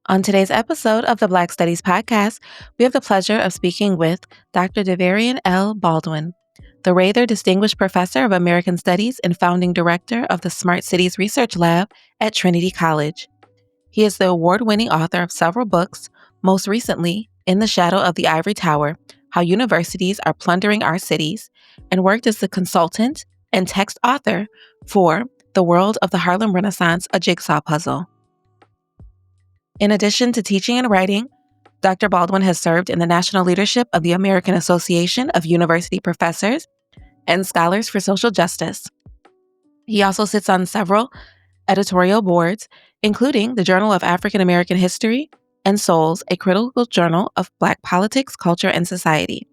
On today's episode of the Black Studies Podcast, we have the pleasure of speaking with Dr. Davarian L. Baldwin, the Raether Distinguished Professor of American Studies and founding director of the Smart Cities Research Lab at Trinity College. He is the award-winning author of several books, most recently, In the Shadow of the Ivory Tower, How Universities Are Plundering Our Cities, and worked as the consultant and text author for The World of the Harlem Renaissance, a Jigsaw Puzzle. In addition to teaching and writing, Dr. Baldwin has served in the national leadership of the American Association of University Professors and Scholars for Social Justice. He also sits on several editorial boards, including the Journal of African American History and Souls, a critical journal of Black politics, culture, and society.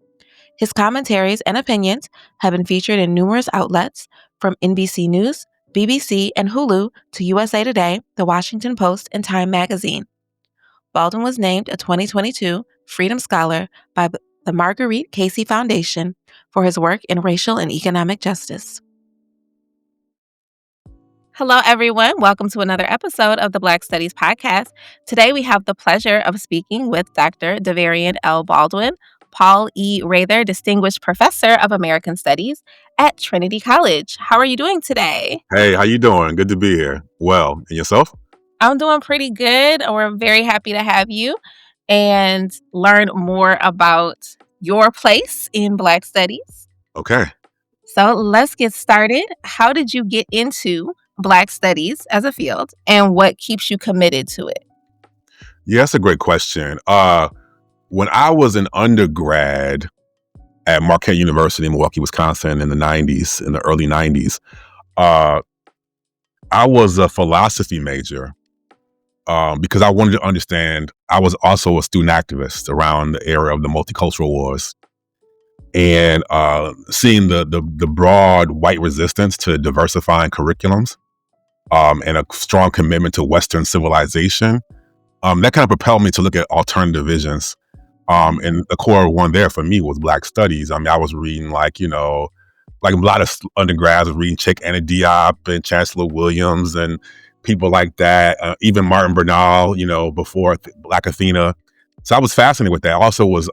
His commentaries and opinions have been featured in numerous outlets, from NBC News, BBC, and HULU to USA Today, The Washington Post, and Time Magazine. Baldwin was named a 2022 Freedom Scholar by the Marguerite Casey Foundation for his work in racial and economic justice. Hello, everyone. Welcome to another episode of the Black Studies Podcast. Today, we have the pleasure of speaking with Dr. Davarian L. Baldwin, Paul E. Raether Distinguished Professor of American Studies at Trinity College. How are you doing today? Hey, how you doing? Good to be here. Well, and yourself? I'm doing pretty good. We're very happy to have you and learn more about your place in Black Studies. Okay. So let's get started. How did you get into Black Studies as a field, and what keeps you committed to it? Yeah, that's a great question. When I was an undergrad at Marquette University in Milwaukee, Wisconsin in the early 90s, I was a philosophy major. Because I wanted to understand. I was also a student activist around the era of the multicultural wars, and seeing the broad white resistance to diversifying curriculums, and a strong commitment to Western civilization, that kind of propelled me to look at alternative visions. And the core one there for me was Black Studies. I mean, I was reading like a lot of undergrads were reading Chick Anna Diop and Chancellor Williams and people like that, even Martin Bernal, before Black Athena. So I was fascinated with that. I also was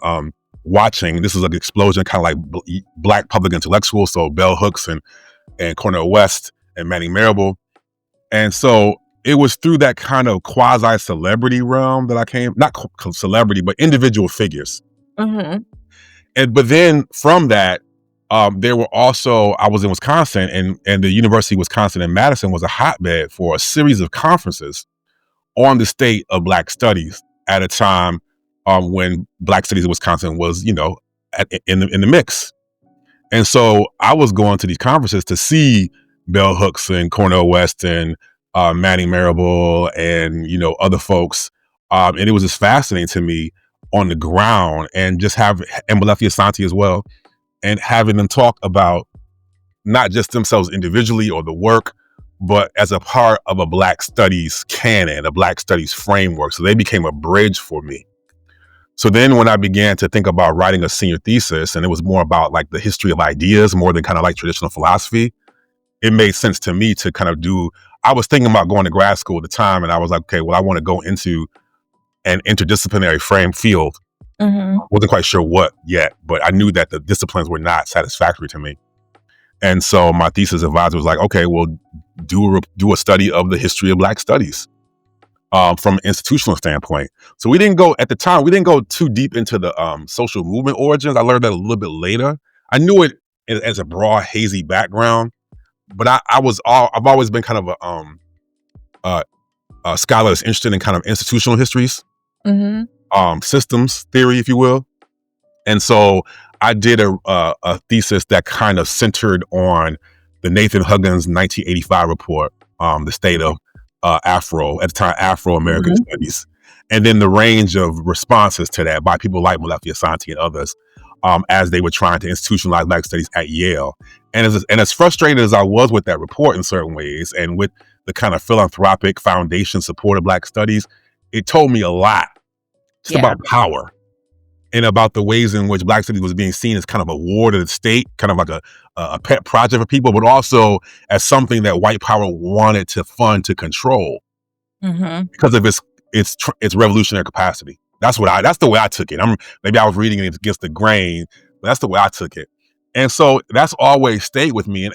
watching, this was like an explosion, kind of like Black public intellectuals, so Bell Hooks and Cornel West and Manning Marable. And so it was through that kind of quasi-celebrity realm that I came, not celebrity, but individual figures. Mm-hmm. But then from that, there were also, I was in Wisconsin, and the University of Wisconsin in Madison was a hotbed for a series of conferences on the state of Black Studies at a time when Black Studies in Wisconsin was, in the mix. And so I was going to these conferences to see Bell Hooks and Cornel West and Manning Marable and, other folks. And it was just fascinating to me on the ground, and just and Malefi Asante as well, and having them talk about not just themselves individually or the work, but as a part of a Black Studies canon, a Black Studies framework. So they became a bridge for me. So then when I began to think about writing a senior thesis, and it was more about like the history of ideas more than kind of like traditional philosophy, it made sense to me to kind of I was thinking about going to grad school at the time, and I was like, okay, well, I want to go into an interdisciplinary field. Mm-hmm. Wasn't quite sure what yet, but I knew that the disciplines were not satisfactory to me. And so my thesis advisor was like, okay, well, do a study of the history of Black Studies from an institutional standpoint. So at the time, we didn't go too deep into the social movement origins. I learned that a little bit later. I knew it as a broad, hazy background, but I've always been kind of a scholar that's interested in kind of institutional histories. Mm-hmm. Systems theory, if you will. And so I did a thesis that kind of centered on the Nathan Huggins 1985 report, the state of Afro-American studies, and then the range of responses to that by people like Malefi Asante and others, as they were trying to institutionalize Black Studies at Yale. And as frustrated as I was with that report in certain ways, and with the kind of philanthropic foundation support of Black Studies, it told me a lot. Just about power, and about the ways in which Black Studies was being seen as kind of a ward of the state, kind of like a pet project for people, but also as something that white power wanted to fund to control, because of its its revolutionary capacity. That's the way I took it. Maybe I was reading it against the grain, but that's the way I took it. And so that's always stayed with me.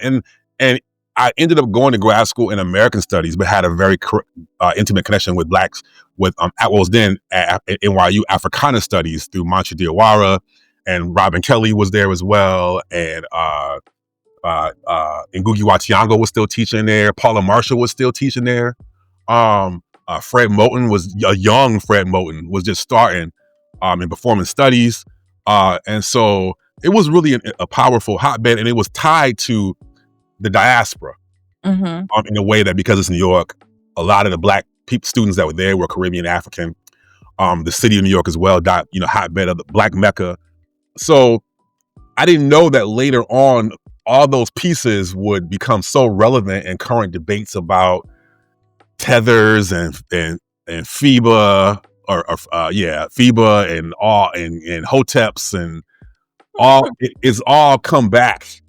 And I ended up going to grad school in American studies, but had a very intimate connection with blacks at what was then at NYU Africana studies through Mantra Diawara, and Robin Kelly was there as well. And Ngugi wa Thiong'o was still teaching there. Paula Marshall was still teaching there. Fred Moten was a young Fred Moten was just starting in performance studies. And so it was really a powerful hotbed, and it was tied to the diaspora in a way that, because it's New York, a lot of the black students that were there were Caribbean African. The city of New York as well, hotbed of the Black Mecca. So I didn't know that later on, all those pieces would become so relevant in current debates about tethers and FIBA FIBA and all and hoteps and all. It's all come back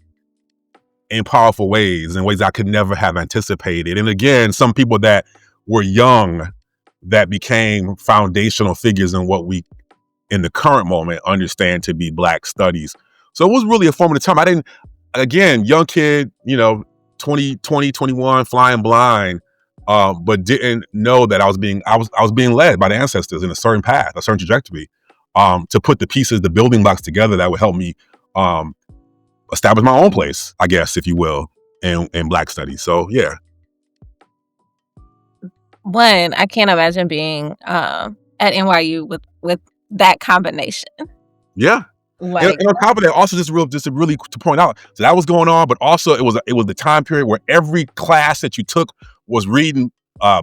in powerful ways, in ways I could never have anticipated. And again, some people that were young that became foundational figures in what we in the current moment understand to be Black studies. So it was really a formative time. Young kid, 20, 21, flying blind, but didn't know that I was being led by the ancestors in a certain path, a certain trajectory, to put the building blocks together that would help me establish my own place, I guess, if you will, in Black studies. So yeah. One, I can't imagine being at NYU with that combination. Yeah. Like, and on top of that, also to point out, so that was going on, but also it was the time period where every class that you took was reading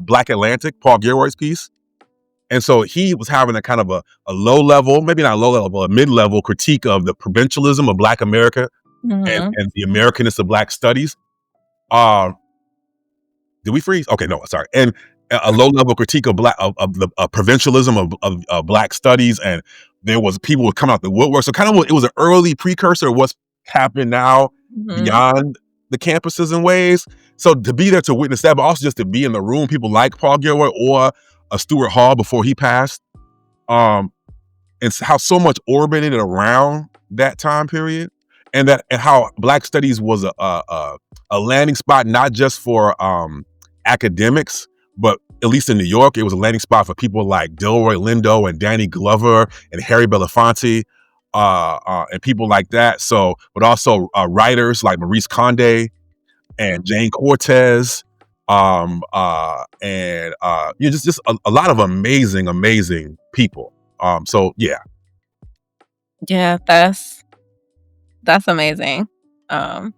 Black Atlantic, Paul Gilroy's piece. And so he was having a kind of a low level, maybe not low level, but a mid-level critique of the provincialism of Black America and the Americanness of Black studies. Did we freeze? Okay, no, sorry. And a low-level critique of the provincialism of Black studies, and there was people would come out the woodwork. So kind of it was an early precursor of what's happening now beyond the campuses in ways. So to be there to witness that, but also just to be in the room, people like Paul Gilroy or Stuart Hall before he passed, and how so much orbited around that time period, and how Black studies was a landing spot not just for academics, but at least in New York, it was a landing spot for people like Delroy Lindo and Danny Glover and Harry Belafonte, and people like that. So, but also writers like Maurice Condé and Jane Cortez, just a lot of amazing people. So yeah. Yeah, that's amazing. I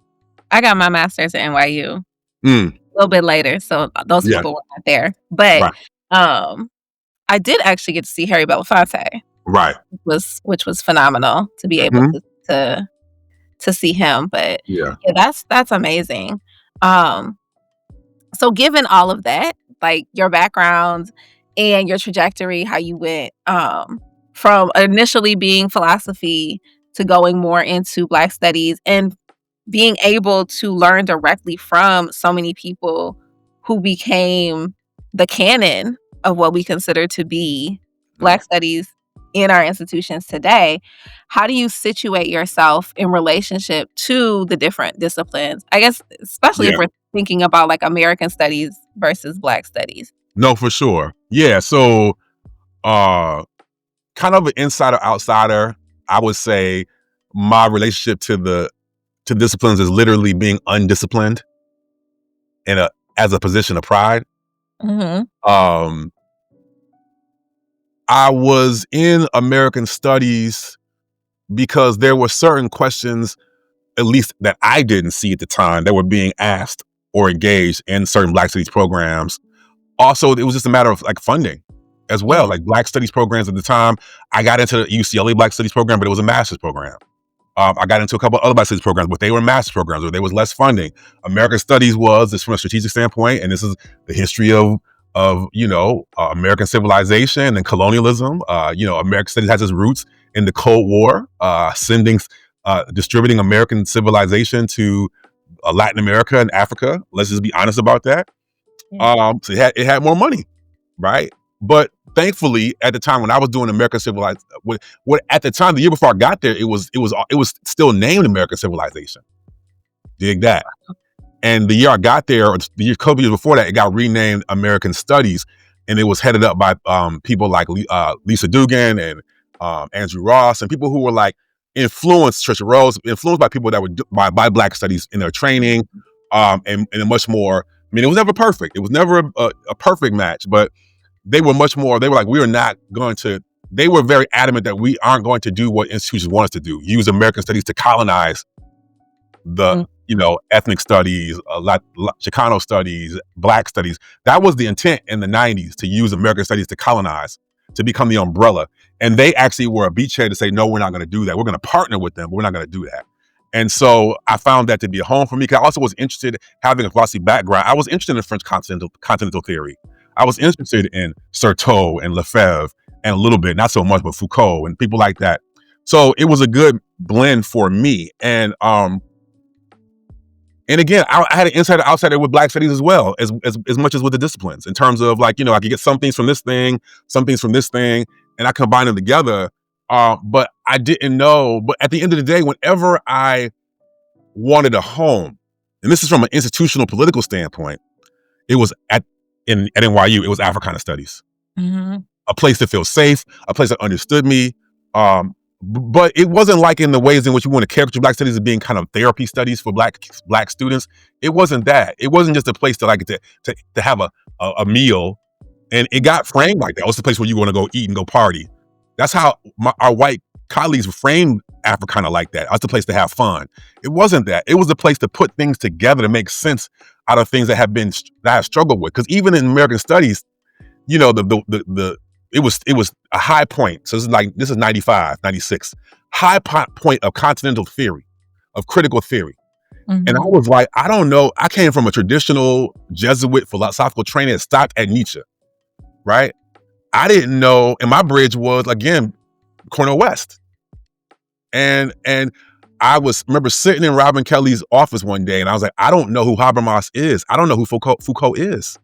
got my master's at NYU. A little bit later, so those people were not there. But I did actually get to see Harry Belafonte, right? Which was phenomenal to be able to see him. But yeah, that's amazing. So given all of that, like your background and your trajectory, how you went from initially being philosophy to going more into Black studies and being able to learn directly from so many people who became the canon of what we consider to be Black studies in our institutions today, how do you situate yourself in relationship to the different disciplines? I guess, especially if we're thinking about like American studies versus Black studies. No, for sure. Yeah. So, kind of an insider outsider, I would say my relationship to disciplines is literally being undisciplined as a position of pride. I was in American studies because there were certain questions, at least that I didn't see at the time, that were being asked or engaged in certain Black studies programs. Also, it was just a matter of like funding as well. Like Black studies programs at the time, I got into the UCLA Black studies program, but it was a master's program. I got into a couple of other Black studies programs, but they were master's programs where there was less funding. American studies was, this from a strategic standpoint, and this is the history of American civilization and colonialism. American studies has its roots in the Cold War, distributing American civilization to Latin America and Africa. Let's just be honest about that. So it had more money, right? But thankfully, at the time when I was doing American Civilization, what at the time the year before I got there, it was still named American Civilization. Dig that. And the year I got there, or the year, couple years before that, it got renamed American Studies, and it was headed up by people like Lisa Dugan and Andrew Ross, and people who were like influenced, Trisha Rose, influenced by people that were by Black studies in their training, and a much more. I mean, it was never perfect. It was never a perfect match, but they were much more. They were like, we are not going to. They were very adamant that we aren't going to do what institutions want us to do. Use American studies to colonize the ethnic studies, Chicano studies, Black studies. That was the intent in the 90s, to use American studies to colonize, to become the umbrella. And they actually were a beachhead to say, no, we're not going to do that. We're going to partner with them, but we're not going to do that. And so I found that to be a home for me, because I also was interested, having a philosophy background. I was interested in French continental theory. I was interested in Certeau and Lefebvre, and a little bit, not so much, but Foucault and people like that. So it was a good blend for me. And again, I had an insider outsider with Black studies as well, as much as with the disciplines, in terms of like, I could get some things from this thing, some things from this thing, and I combine them together. But I didn't know. But at the end of the day, whenever I wanted a home, and this is from an institutional political standpoint, it was at NYU, it was Africana studies. Mm-hmm. A place that feels safe, a place that understood me. But it wasn't like in the ways in which you want to caricature Black studies as being kind of therapy studies for Black students. It wasn't that. It wasn't just a place to have a meal, and it got framed like that. It was the place where you want to go eat and go party. That's how our white colleagues framed Africana like that. That's the place to have fun. It wasn't that. It was the place to put things together to make sense out of things that I have struggled with. Because even in American studies, it was a high point. So this is 95, 96. High point of continental theory, of critical theory. Mm-hmm. And I was like, I don't know. I came from a traditional Jesuit philosophical training that stopped at Nietzsche, right? I didn't know, and my bridge was, again, Cornell West. And I remember sitting in Robin Kelly's office one day, and I was like, I don't know who Habermas is. I don't know who Foucault is.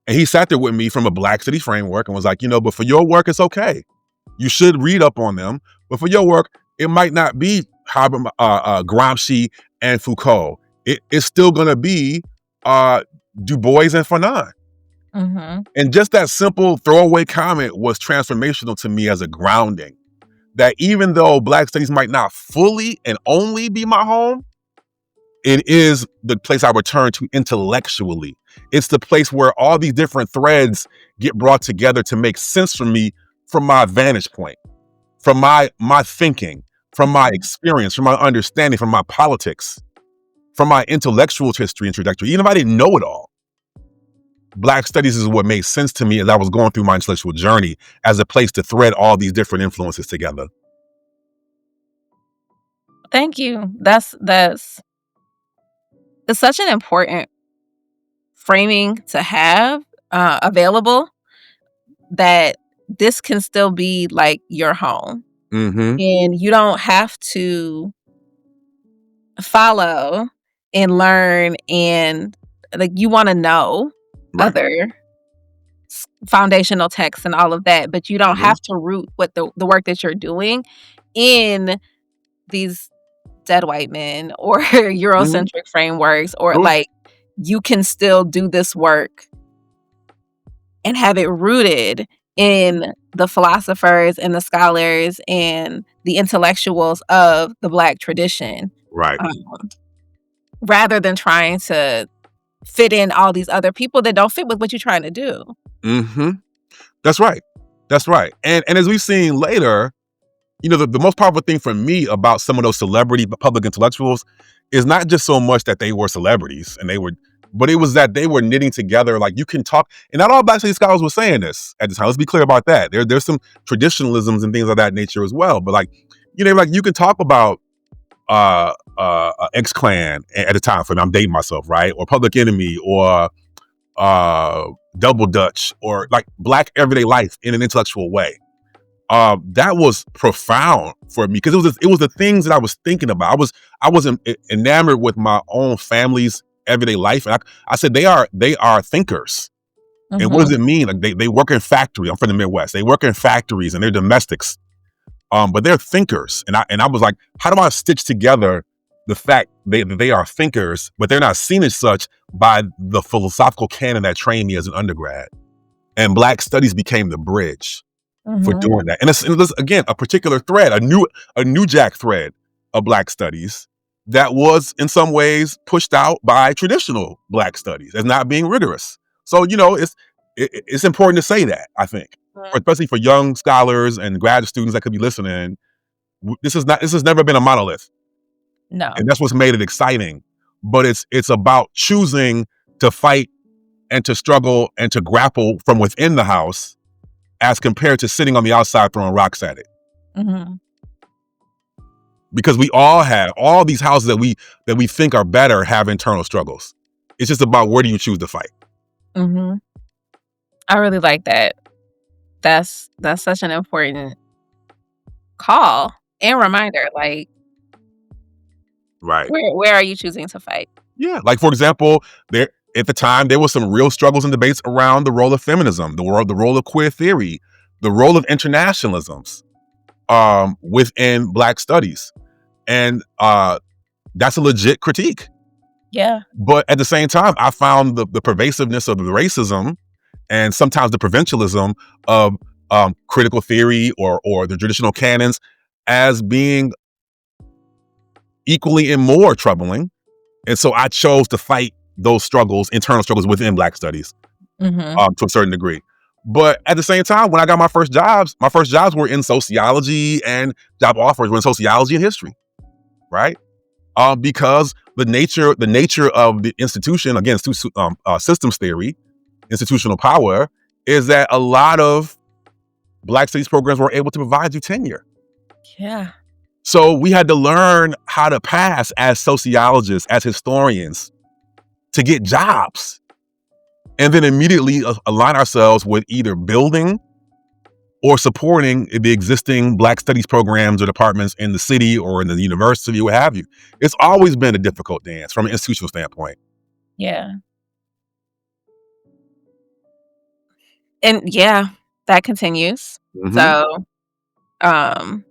And he sat there with me from a Black studies framework and was like, but for your work, it's okay. You should read up on them. But for your work, it might not be Gramsci and Foucault. It's still going to be Du Bois and Fanon. Mm-hmm. And just that simple throwaway comment was transformational to me as a grounding. That even though Black studies might not fully and only be my home, it is the place I return to intellectually. It's the place where all these different threads get brought together to make sense for me from my vantage point, from my thinking, from my experience, from my understanding, from my politics, from my intellectual history and trajectory. Even if I didn't know it all, Black studies is what made sense to me as I was going through my intellectual journey, as a place to thread all these different influences together. Thank you. It's such an important framing to have available, that this can still be like your home. Mm-hmm. And you don't have to follow and learn, and like you want to know other foundational texts and all of that, but you don't have to root what the work that you're doing in these dead white men or Eurocentric frameworks, or like you can still do this work and have it rooted in the philosophers and the scholars and the intellectuals of the Black tradition. Right. Rather than trying to fit in all these other people that don't fit with what you're trying to do. Mm-hmm. That's right. That's right. And as we've seen later, the most powerful thing for me about some of those celebrity public intellectuals is not just so much that they were celebrities but it was that they were knitting together. Like, you can talk, and not all Black studies scholars were saying this at the time. Let's be clear about that. There's some traditionalisms and things of that nature as well. But like, you can talk about X-Clan at the time. For me, I'm dating myself, right? Or Public Enemy, or Double Dutch, or like Black everyday life in an intellectual way. That was profound for me, because it was the things that I was thinking about. I was enamored with my own family's everyday life, and I said they are thinkers. And what does Mhm. it mean? Like they work in factory. I'm from the Midwest. They work in factories and they're domestics. But they're thinkers. And I was like, how do I stitch together the fact that they are thinkers, but they're not seen as such by the philosophical canon that trained me as an undergrad? And Black studies became the bridge for Mhm. doing that. And it's again a particular thread, a new jack thread of Black studies that was in some ways pushed out by traditional Black studies as not being rigorous. So it's important to say that, I think, Mhm. especially for young scholars and grad students that could be listening. This has never been a monolith, No. and that's what's made it exciting. But it's about choosing to fight and to struggle and to grapple from within the house as compared to sitting on the outside throwing rocks at it. Mhm. Because all these houses that we think are better have internal struggles. It's just about where do you choose to fight. Mhm. I really like that. That's such an important call and reminder, like, Right. where are you choosing to fight? Yeah. Like for example, there at the time there was some real struggles and debates around the role of feminism, the role of queer theory, the role of internationalisms within Black studies. And that's a legit critique. Yeah. But at the same time, I found the pervasiveness of the racism and sometimes the provincialism of critical theory or the traditional canons as being equally and more troubling. And so I chose to fight those struggles, internal struggles within Black studies Mhm. to a certain degree. But at the same time, when I got my first jobs were in sociology and job offers were in sociology and history, right? Because the nature of the institution, again, systems theory, institutional power, is that a lot of Black studies programs were able to provide you tenure. Yeah. So we had to learn how to pass as sociologists, as historians, to get jobs, and then immediately align ourselves with either building or supporting the existing Black studies programs or departments in the city or in the university, what have you. It's always been a difficult dance from an institutional standpoint. Yeah. And yeah, that continues. Mm-hmm. So, um,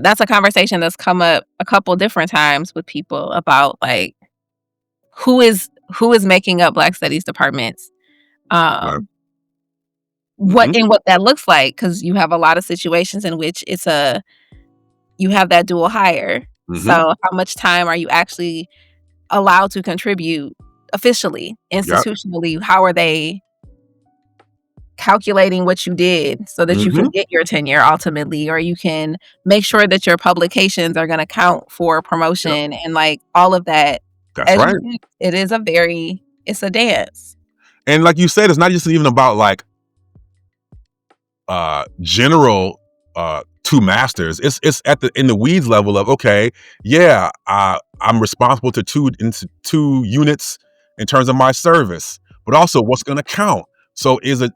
that's a conversation that's come up a couple different times with people about, like, who is making up Black studies departments, Right. um, Mm-hmm. what that looks like, because you have a lot of situations in which you have that dual hire. Mm-hmm. So, how much time are you actually allowed to contribute officially, Yep. institutionally? How are they calculating what you did so that you Mm-hmm. can get your tenure ultimately, or you can make sure that your publications are gonna count for Yep. promotion and, like, all of that. That's As you right. said, it's a dance. And like you said, it's not just even about like general two masters. It's at the in the weeds level of okay, yeah, I'm responsible to two units in terms of my service, but also what's going to count. So is a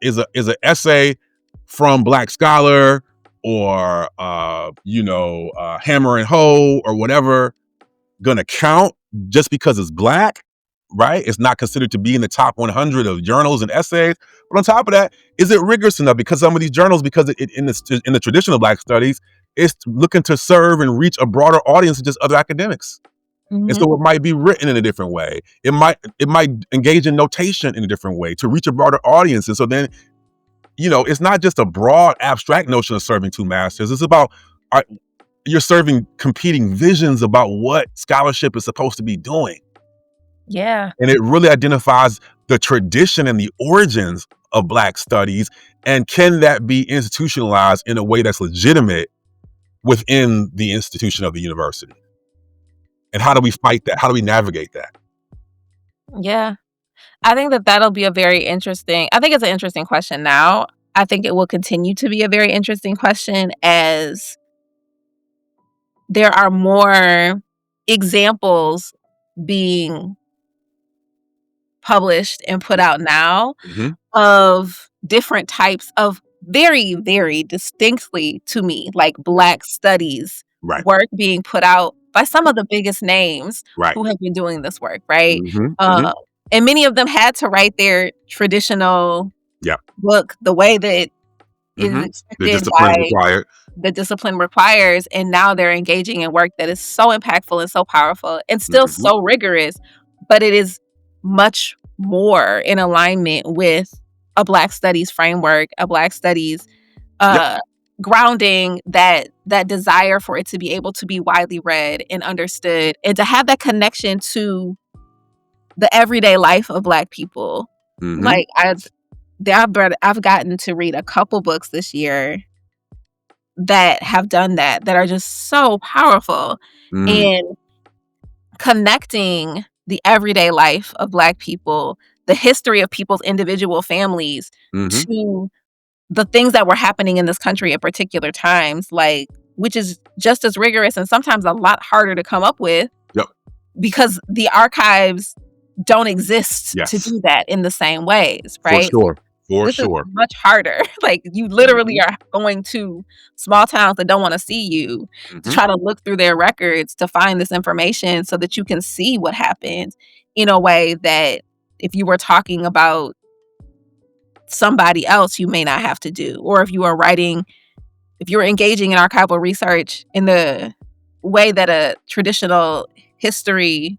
essay from Black Scholar or Hammer and Hoe or whatever going to count just because it's Black, right? It's not considered to be in the top 100 of journals and essays. But on top of that, is it rigorous enough? Because some of these journals, because in the traditional Black studies, it's looking to serve and reach a broader audience than just other academics. And Mhm. so it might be written in a different way. It might engage in notation in a different way to reach a broader audience. And so then, it's not just a broad abstract notion of serving two masters. It's about are, you're serving competing visions about what scholarship is supposed to be doing. Yeah. And it really identifies the tradition and the origins of Black studies. And can that be institutionalized in a way that's legitimate within the institution of the university? And how do we fight that? How do we navigate that? Yeah. I think that that'll be a very interesting I think it's an interesting question now. I think it will continue to be a very interesting question as there are more examples being published and put out now Mm-hmm. of different types of very, very distinctly to me, like Black studies Right. work being put out by some of the biggest names Right. who have been doing this work, right? Mm-hmm. Mm-hmm. And many of them had to write their traditional. Yeah. book the way that it is The expected discipline by required. the discipline requires, and now they're engaging in work that is so impactful and so powerful and still Hmm. so rigorous, but it is much more in alignment with a Black studies framework, a Black studies Yep. uh grounding, that desire for it to be able to be widely read and understood and to have that connection to the everyday life of Black people. Hmm. Like I've gotten to read a couple books this year that have done that, that are just so powerful Mm. in connecting the everyday life of Black people, the history of people's individual families, Hmm. to the things that were happening in this country at particular times, like, which is just as rigorous and sometimes a lot harder to come up with Yep. because the archives don't exist to Yes. do that in the same ways, For right? sure. For This is sure. much harder. Like, you literally Hmm. are going to small towns that don't wanna see you to Hmm. try to look through their records to find this information so that you can see what happened in a way that if you were talking about somebody else, you may not have to do. Or if you were engaging in archival research in the way that a traditional history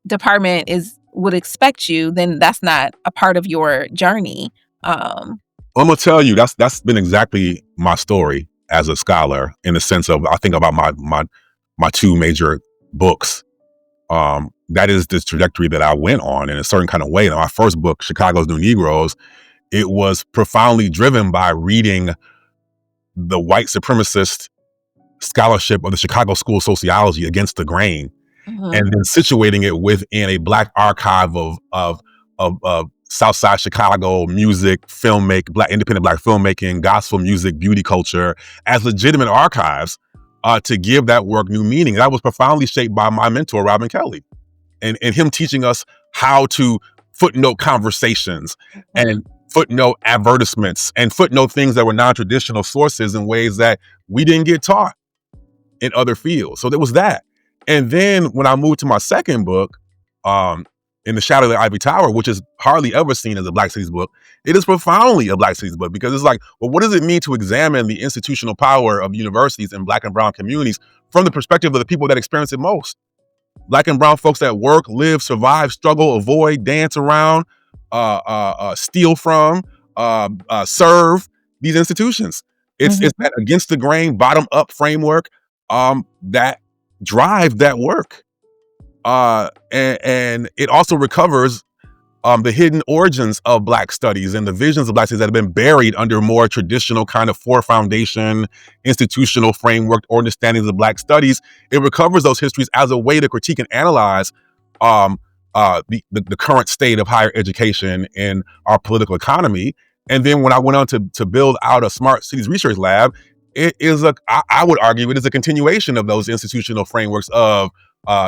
department is would expect you, then that's not a part of your journey. Um, I'm gonna tell you that's been exactly my story as a scholar, in the sense of, I think about my two major books. That is this trajectory that I went on in a certain kind of way. Now, my first book, Chicago's New Negroes, it was profoundly driven by reading the white supremacist scholarship of the Chicago School of Sociology against the grain, mhm, and then situating it within a Black archive of South Side Chicago music, Black independent Black filmmaking, gospel music, beauty culture, as legitimate archives, to give that work new meaning. That was profoundly shaped by my mentor, Robin Kelly, and him teaching us how to footnote conversations mhm, and footnote advertisements and footnote things that were non-traditional sources in ways that we didn't get taught in other fields. So there was that. And then when I moved to my second book, um, In the Shadow of the Ivory Tower, which is hardly ever seen as a Black Studies book, it is profoundly a Black Studies book, because it's like, well, what does it mean to examine the institutional power of universities and Black and brown communities from the perspective of the people that experience it most? Black and brown folks that work, live, survive, struggle, avoid, dance around, steal from, serve these institutions. It's mhm, that against the grain, bottom up framework, that drive that work, and it also recovers the hidden origins of Black studies and the visions of Black studies that have been buried under more traditional kind of four foundation institutional framework or understandings of Black studies. It recovers those histories as a way to critique and analyze um, the current state of higher education in our political economy. And then when I went on to build out a smart cities research lab, it is I would argue it is a continuation of those institutional frameworks of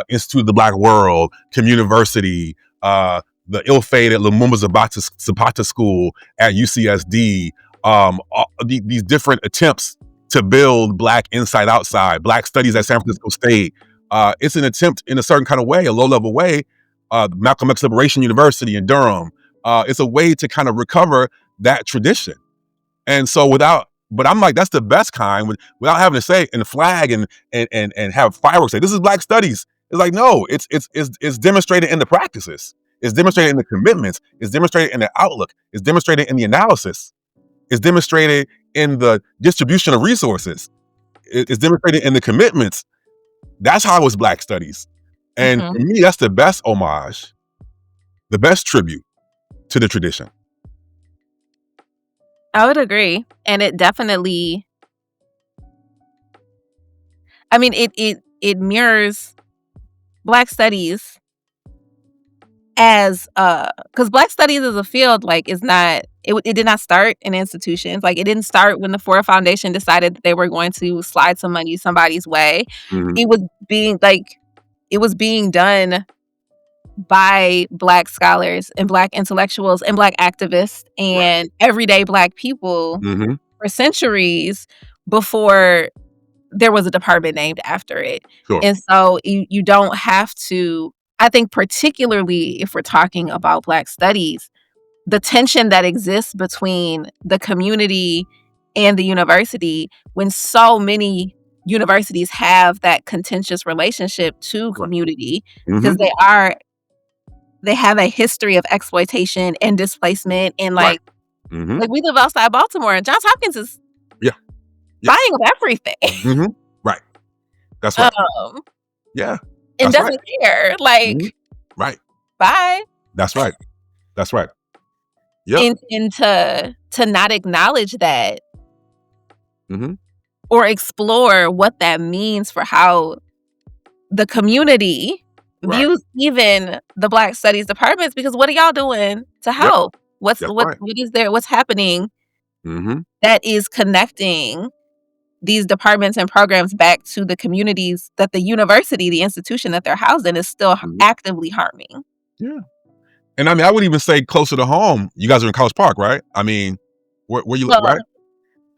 Institute of the Black World, Communiversity, the ill-fated Lumumba Zapata School at UCSD, these different attempts to build Black inside outside, Black studies at San Francisco State. It's an attempt in a certain kind of way, a low-level way. Malcolm X Liberation University in Durham. It's a way to kind of recover that tradition. And so but I'm like, that's the best kind, without having to say and flag and have fireworks say this is Black studies. It's like, no, it's demonstrated in the practices. It's demonstrated in the commitments. It's demonstrated in the outlook. It's demonstrated in the analysis. It's demonstrated in the distribution of resources. It's demonstrated in the commitments. That's how it's Black studies. And mhm. for me, that's the best homage, the best tribute to the tradition. I would agree, and it definitely, I mean, it mirrors Black studies as, because Black studies as a field, like, is not it did not start in institutions. Like, it didn't start when the Ford Foundation decided that they were going to slide some money somebody's way. Mm-hmm. It was being like it was being done by Black scholars and Black intellectuals and Black activists Right. and everyday Black people Mm-hmm. for centuries before there was a department named after it. Sure. And so you don't have to, I think particularly if we're talking about Black studies, the tension that exists between the community and the university, when so many universities have that contentious relationship to community, because they have a history of exploitation and displacement, and Right. like we live outside Baltimore, and Johns Hopkins is Yeah. buying up everything. Right. That's right. Yeah. And That's right. doesn't care. Right. Bye. That's right. That's right. Yep. And to not acknowledge that Mm-hmm. or explore what that means for how the community views even the Black Studies departments, because what are y'all doing to help? That's right. What's happening Mm-hmm. that is connecting these departments and programs back to the communities that the university, the institution that they're housed in, is still actively harming. Yeah. And I mean, I would even say closer to home. You guys are in College Park, right? I mean, where you live, right?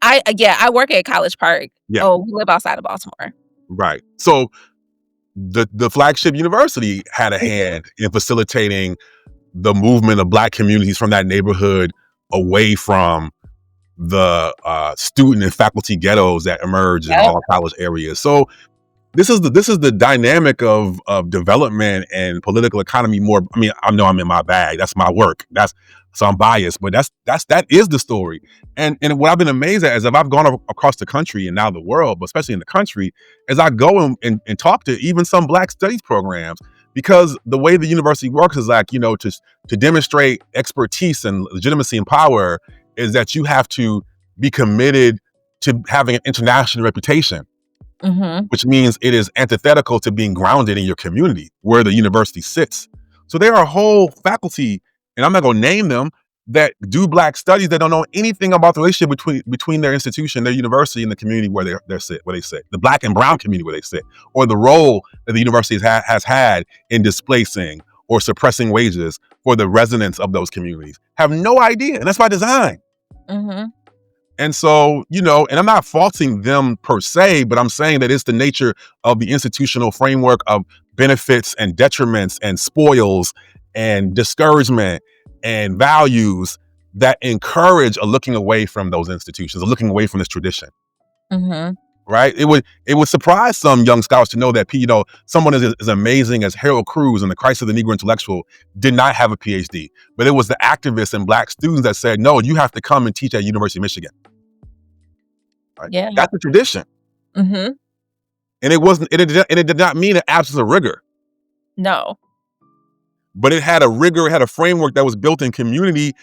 I work at College Park. Yeah. Oh, we live outside of Baltimore. Right. So the flagship university had a hand in facilitating the movement of Black communities from that neighborhood away from the student and faculty ghettos that emerge in all college areas. So this is the dynamic of development and political economy. More, I mean, I know I'm in my bag. That's my work. So I'm biased, but that is the story. And what I've been amazed at is, if I've gone across the country and now the world, but especially in the country, as I go and talk to even some Black studies programs, because the way the university works is to demonstrate expertise and legitimacy and power is that you have to be committed to having an international reputation. Which means it is antithetical to being grounded in your community where the university sits. So there are a whole faculty, and I'm not going to name them, that do Black studies that don't know anything about the relationship between their institution, their university, and the community where they sit, the Black and brown community where they sit, or the role that the university has had in displacing or suppressing wages for the residents of those communities. Have no idea, and that's by design. And so, and I'm not faulting them per se, but I'm saying that it's the nature of the institutional framework of benefits and detriments and spoils and discouragement and values that encourage a looking away from those institutions, a looking away from this tradition. Right? It would surprise some young scholars to know that, someone as amazing as Harold Cruz in The Crisis of the Negro Intellectual did not have a PhD, but it was the activists and Black students that said, no, you have to come and teach at University of Michigan. Right? Yeah. That's a tradition. And it did not mean an absence of rigor. No. But it had a rigor, it had a framework that was built in community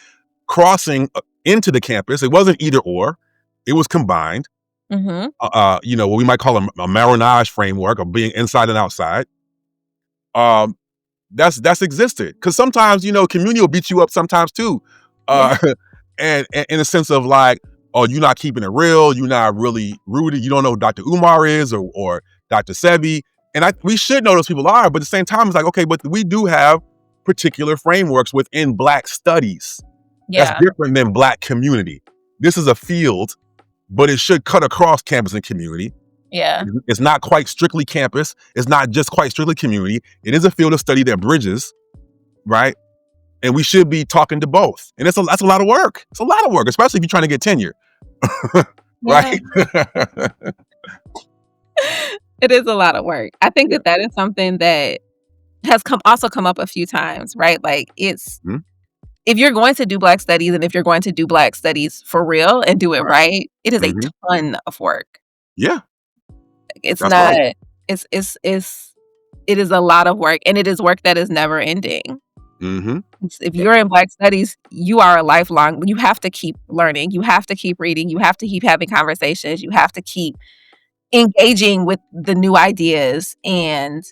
crossing into the campus. It wasn't either or, it was combined. What we might call a marronage framework of being inside and outside. That's existed. Because sometimes, community will beat you up sometimes too. And in a sense of oh, you're not keeping it real, you're not really rooted, you don't know who Dr. Umar is or Dr. Sebi. And we should know those people are, but at the same time, it's okay, but we do have particular frameworks within Black studies. That's different than Black community. This is a field, but it should cut across campus and community. It's not quite strictly campus. It's not just quite strictly community. It is a field of study that bridges, right? And we should be talking to both. And that's a lot of work. It's a lot of work, especially if you're trying to get tenure. Right? It is a lot of work. I think that is something that has also come up a few times, right? It's if you're going to do Black studies, and if you're going to do Black studies for real and do it right, it is a ton of work. Yeah. It's that's not right. It is a lot of work, and it is work that is never ending. If you're in Black studies, you are a lifelong, you have to keep learning, you have to keep reading, you have to keep having conversations, you have to keep engaging with the new ideas and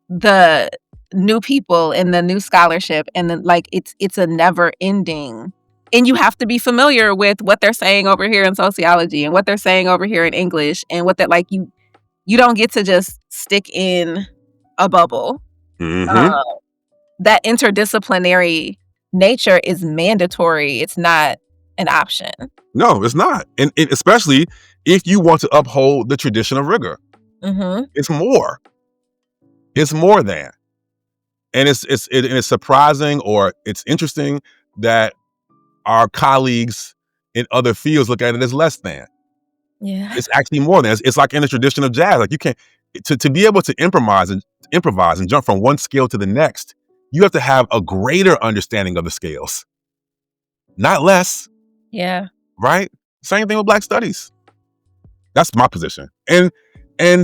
the new people and the new scholarship, and then it's a never ending, and you have to be familiar with what they're saying over here in sociology and what they're saying over here in English, and what that you don't get to just stick in a bubble. That interdisciplinary nature is mandatory. It's not an option. No, it's not. And especially if you want to uphold the tradition of rigor. It's more. It's more than. And it's surprising, or it's interesting that our colleagues in other fields look at it as less than. Yeah. It's actually more than. It's like in the tradition of jazz. Like you can't to be able to improvise and jump from one scale to the next. You have to have a greater understanding of the scales, not less. Yeah. Right? Same thing with Black studies. That's my position. And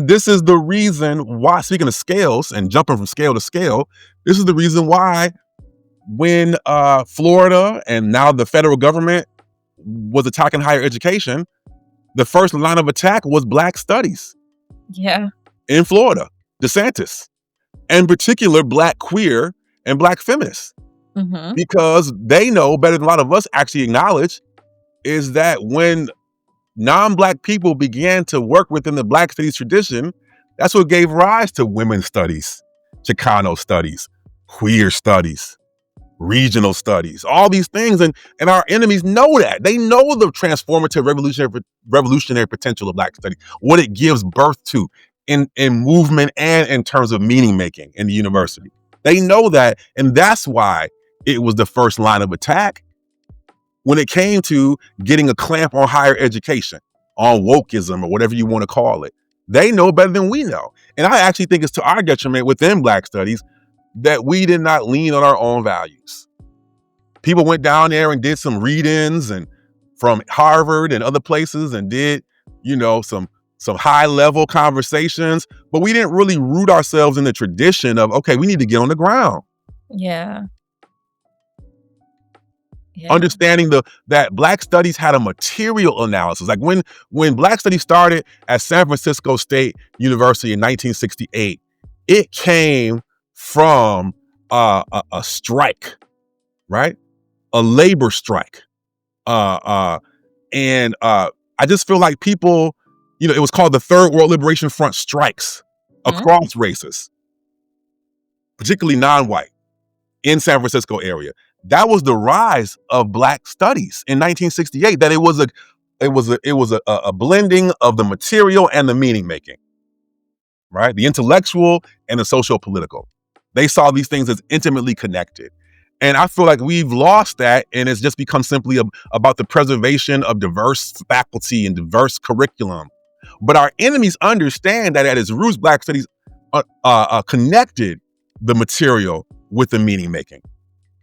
this is the reason why, speaking of scales and jumping from scale to scale, this is the reason why when Florida and now the federal government was attacking higher education, the first line of attack was Black studies. Yeah. In Florida, DeSantis, and in particular Black queer and Black feminists, because they know better than a lot of us actually acknowledge is that when non-Black people began to work within the Black studies tradition, that's what gave rise to women's studies, Chicano studies, queer studies, regional studies, all these things. And our enemies know that. They know the transformative revolutionary potential of Black studies, what it gives birth to in movement and in terms of meaning making in the university. They know that. And that's why it was the first line of attack when it came to getting a clamp on higher education, on wokeism, or whatever you want to call it. They know better than we know. And I actually think it's to our detriment within Black studies that we did not lean on our own values. People went down there and did some read-ins and from Harvard and other places and did, some high-level conversations, but we didn't really root ourselves in the tradition of, okay, we need to get on the ground. Yeah. Understanding that Black studies had a material analysis. Like when Black studies started at San Francisco State University in 1968, it came from a strike, right? A labor strike. And I just feel like people, it was called the Third World Liberation Front strikes across races, particularly non-white, in San Francisco area. That was the rise of Black studies in 1968. That it was a blending of the material and the meaning making, right? The intellectual and the socio-political. They saw these things as intimately connected. And I feel like we've lost that, and it's just become simply about the preservation of diverse faculty and diverse curriculum. But our enemies understand that at its roots, Black studies connected the material with the meaning making.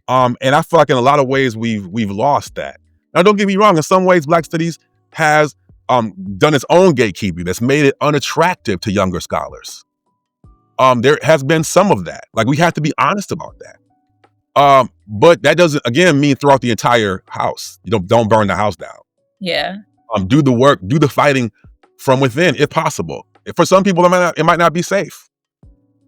And I feel like in a lot of ways we've lost that. Now, don't get me wrong. In some ways, Black studies has done its own gatekeeping that's made it unattractive to younger scholars. There has been some of that. Like, we have to be honest about that. But that doesn't, again, mean throughout the entire house. Don't burn the house down. Yeah. Do the work, do the fighting from within, if possible. For some people, it might not be safe.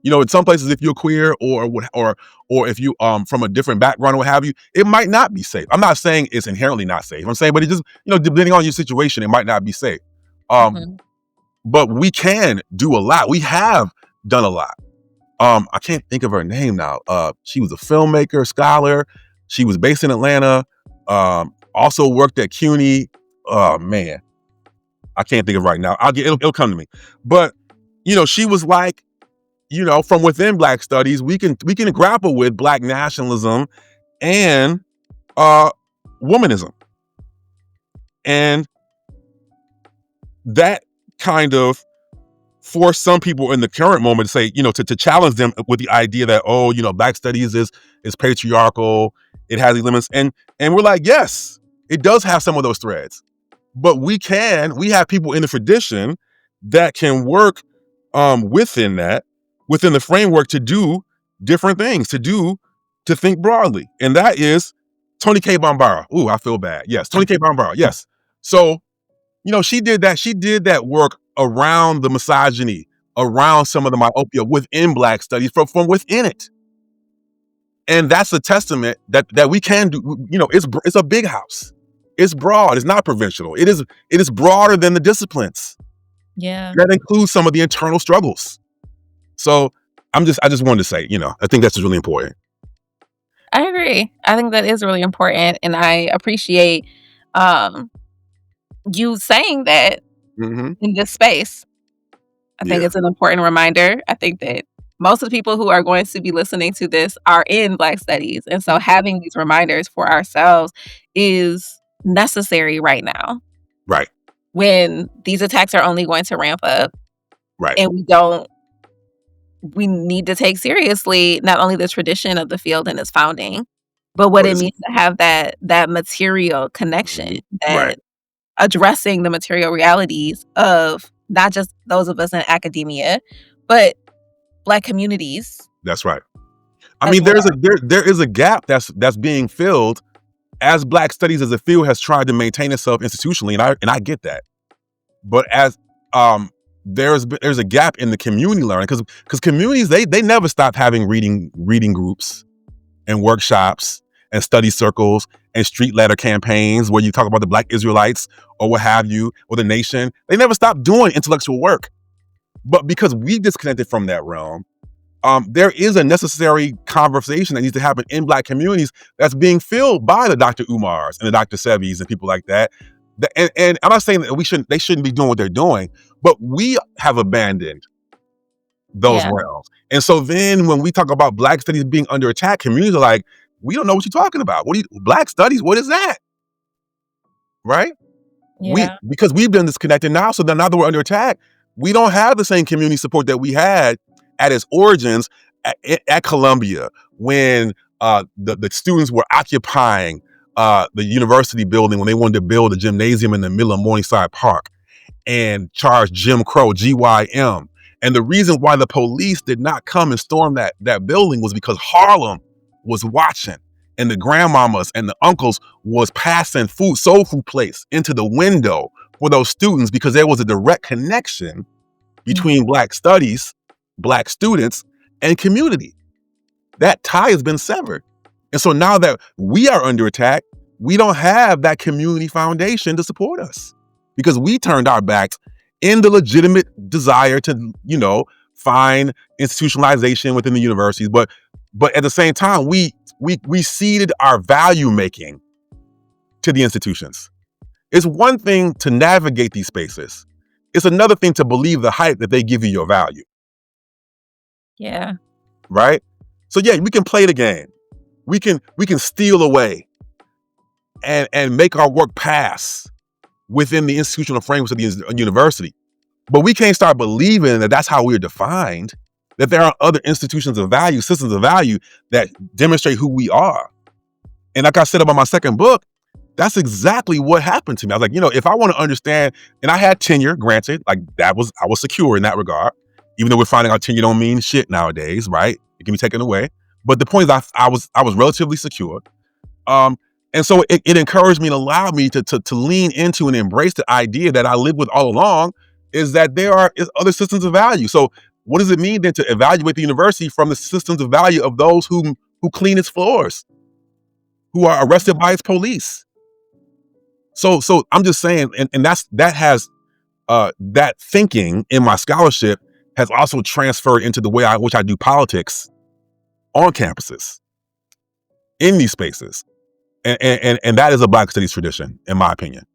In some places, if you're queer or if you from a different background or what have you, it might not be safe. I'm not saying it's inherently not safe. I'm saying, but it just, depending on your situation, it might not be safe. But we can do a lot. We have done a lot. I can't think of her name now. She was a filmmaker, scholar. She was based in Atlanta. Also worked at CUNY. Oh man, I can't think of it right now. It'll come to me. But she was like, from within Black studies, we can grapple with Black nationalism and womanism, and that kind of forced some people in the current moment to say, to challenge them with the idea that, Black studies is patriarchal, it has these limits, and we're like, yes, it does have some of those threads, but we have people in the tradition that can work within the framework to do different things, to think broadly. And that is Toni K. Bambara. Ooh, I feel bad. Yes, Toni K. Bambara. Yes. So, she did that. She did that work around the misogyny, around some of the myopia within Black studies from within it. And that's a testament that we can do. It's a big house. It's broad. It's not provincial. It is broader than the disciplines. Yeah. That includes some of the internal struggles. So I just wanted to say, I think that's really important. I agree. I think that is really important, and I appreciate you saying that in this space. I think it's an important reminder. I think that most of the people who are going to be listening to this are in Black studies. And so having these reminders for ourselves is necessary right now Right. when these attacks are only going to ramp up, Right. and we need to take seriously not only the tradition of the field and its founding, but what But it it's means to have that material connection, right. that addressing the material realities of not just those of us in academia, but Black communities That's right. I as mean, well. there is a gap that's being filled as Black studies as a field has tried to maintain itself institutionally, and I get that. But as there's a gap in the community learning because communities they never stop having reading groups and workshops and study circles and street letter campaigns where you talk about the Black Israelites or what have you or the nation. They never stop doing intellectual work. But because we disconnected from that realm, there is a necessary conversation that needs to happen in Black communities that's being filled by the Dr. Umars and the Dr. Sevis and people like that. And I'm not saying that they shouldn't be doing what they're doing, but we have abandoned those Yeah, realms. And so then when we talk about Black studies being under attack, communities are like, we don't know what you're talking about. Black studies? What is that? Right? yeah, Because we've been disconnected now, so then now that we're under attack, we don't have the same community support that we had at its origins at Columbia when the students were occupying the university building when they wanted to build a gymnasium in the middle of Morningside Park and charge Jim Crow, GYM. And the reason why the police did not come and storm that building was because Harlem was watching, and the grandmamas and the uncles was passing soul food plates into the window for those students because there was a direct connection between Black studies, Black students, and community. That tie has been severed. And so now that we are under attack, we don't have that community foundation to support us because we turned our backs in the legitimate desire to, find institutionalization within the universities. But at the same time, we ceded our value making to the institutions. It's one thing to navigate these spaces. It's another thing to believe the hype that they give you your value. yeah, Right? So yeah, we can play the game. We can steal away and make our work pass within the institutional frameworks of the university. But we can't start believing that that's how we're defined, that there are other institutions of value, systems of value that demonstrate who we are. And like I said about my second book, that's exactly what happened to me. I was like, if I want to understand, and I had tenure, granted, like I was secure in that regard, even though we're finding out tenure don't mean shit nowadays, right? It can be taken away. But the point is I was relatively secure. And so it encouraged me and allowed me to lean into and embrace the idea that I lived with all along, is that there are other systems of value. So what does it mean then to evaluate the university from the systems of value of those who clean its floors, who are arrested by its police? So I'm just saying, and that has that thinking in my scholarship has also transferred into the way which I do politics on campuses, in these spaces. And that is a Black studies tradition, in my opinion.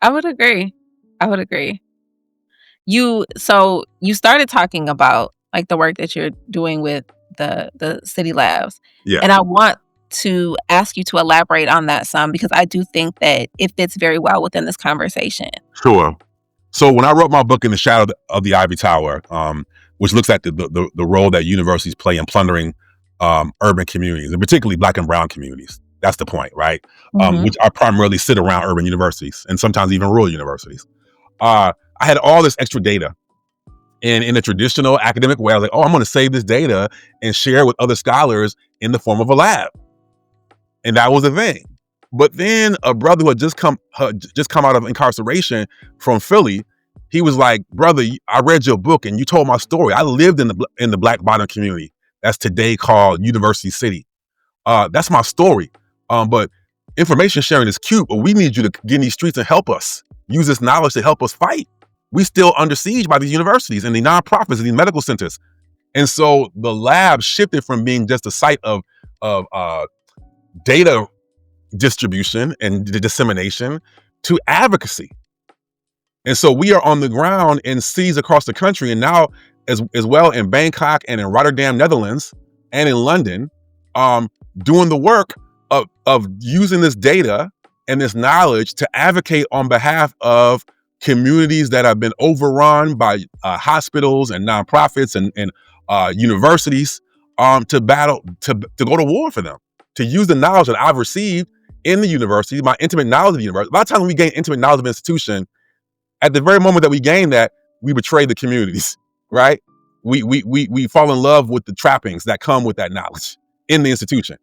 I would agree. So you started talking about like the work that you're doing with the city labs. Yeah. And I want to ask you to elaborate on that some because I do think that it fits very well within this conversation. Sure. So when I wrote my book In the Shadow of the Ivory Tower, which looks at the role that universities play in plundering urban communities, and particularly Black and brown communities. That's the point, right? Which are primarily sit around urban universities and sometimes even rural universities. I had all this extra data. And in a traditional academic way, I was like, I'm going to save this data and share it with other scholars in the form of a lab. And that was the thing. But then a brother who had just come out of incarceration from Philly, he was like, brother, I read your book and you told my story. I lived in the Black bottom community that's today called University City. That's my story. But information sharing is cute, but we need you to get in these streets and help us. Use this knowledge to help us fight. We still under siege by these universities and the nonprofits and these medical centers. And so the lab shifted from being just a site of data distribution and dissemination to advocacy. And so we are on the ground in cities across the country. And now as well in Bangkok and in Rotterdam, Netherlands, and in London, doing the work of using this data and this knowledge to advocate on behalf of communities that have been overrun by hospitals and nonprofits and universities, to go to war for them, to use the knowledge that I've received in the university, my intimate knowledge of the university. A lot of times when we gain intimate knowledge of an institution, at the very moment that we gain that, we betray the communities, right? We fall in love with the trappings that come with that knowledge in the institution.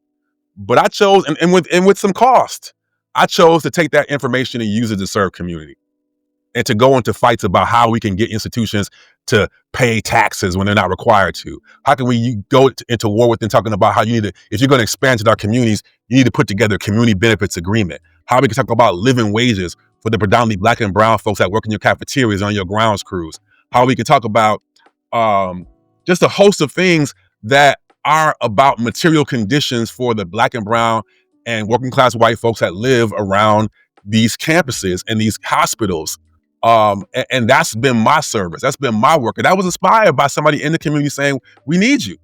But I chose, and with some cost, I chose to take that information and use it to serve community and to go into fights about how we can get institutions to pay taxes when they're not required to. How can we go into war with them, talking about how you need to, if you're going to expand to our communities, you need to put together a community benefits agreement. How we can talk about living wages for the predominantly Black and brown folks that work in your cafeterias, on your grounds crews. How we can talk about just a host of things that are about material conditions for the Black and brown and working class white folks that live around these campuses and these hospitals. And that's been my service. That's been my work. And I was inspired by somebody in the community saying, we need you.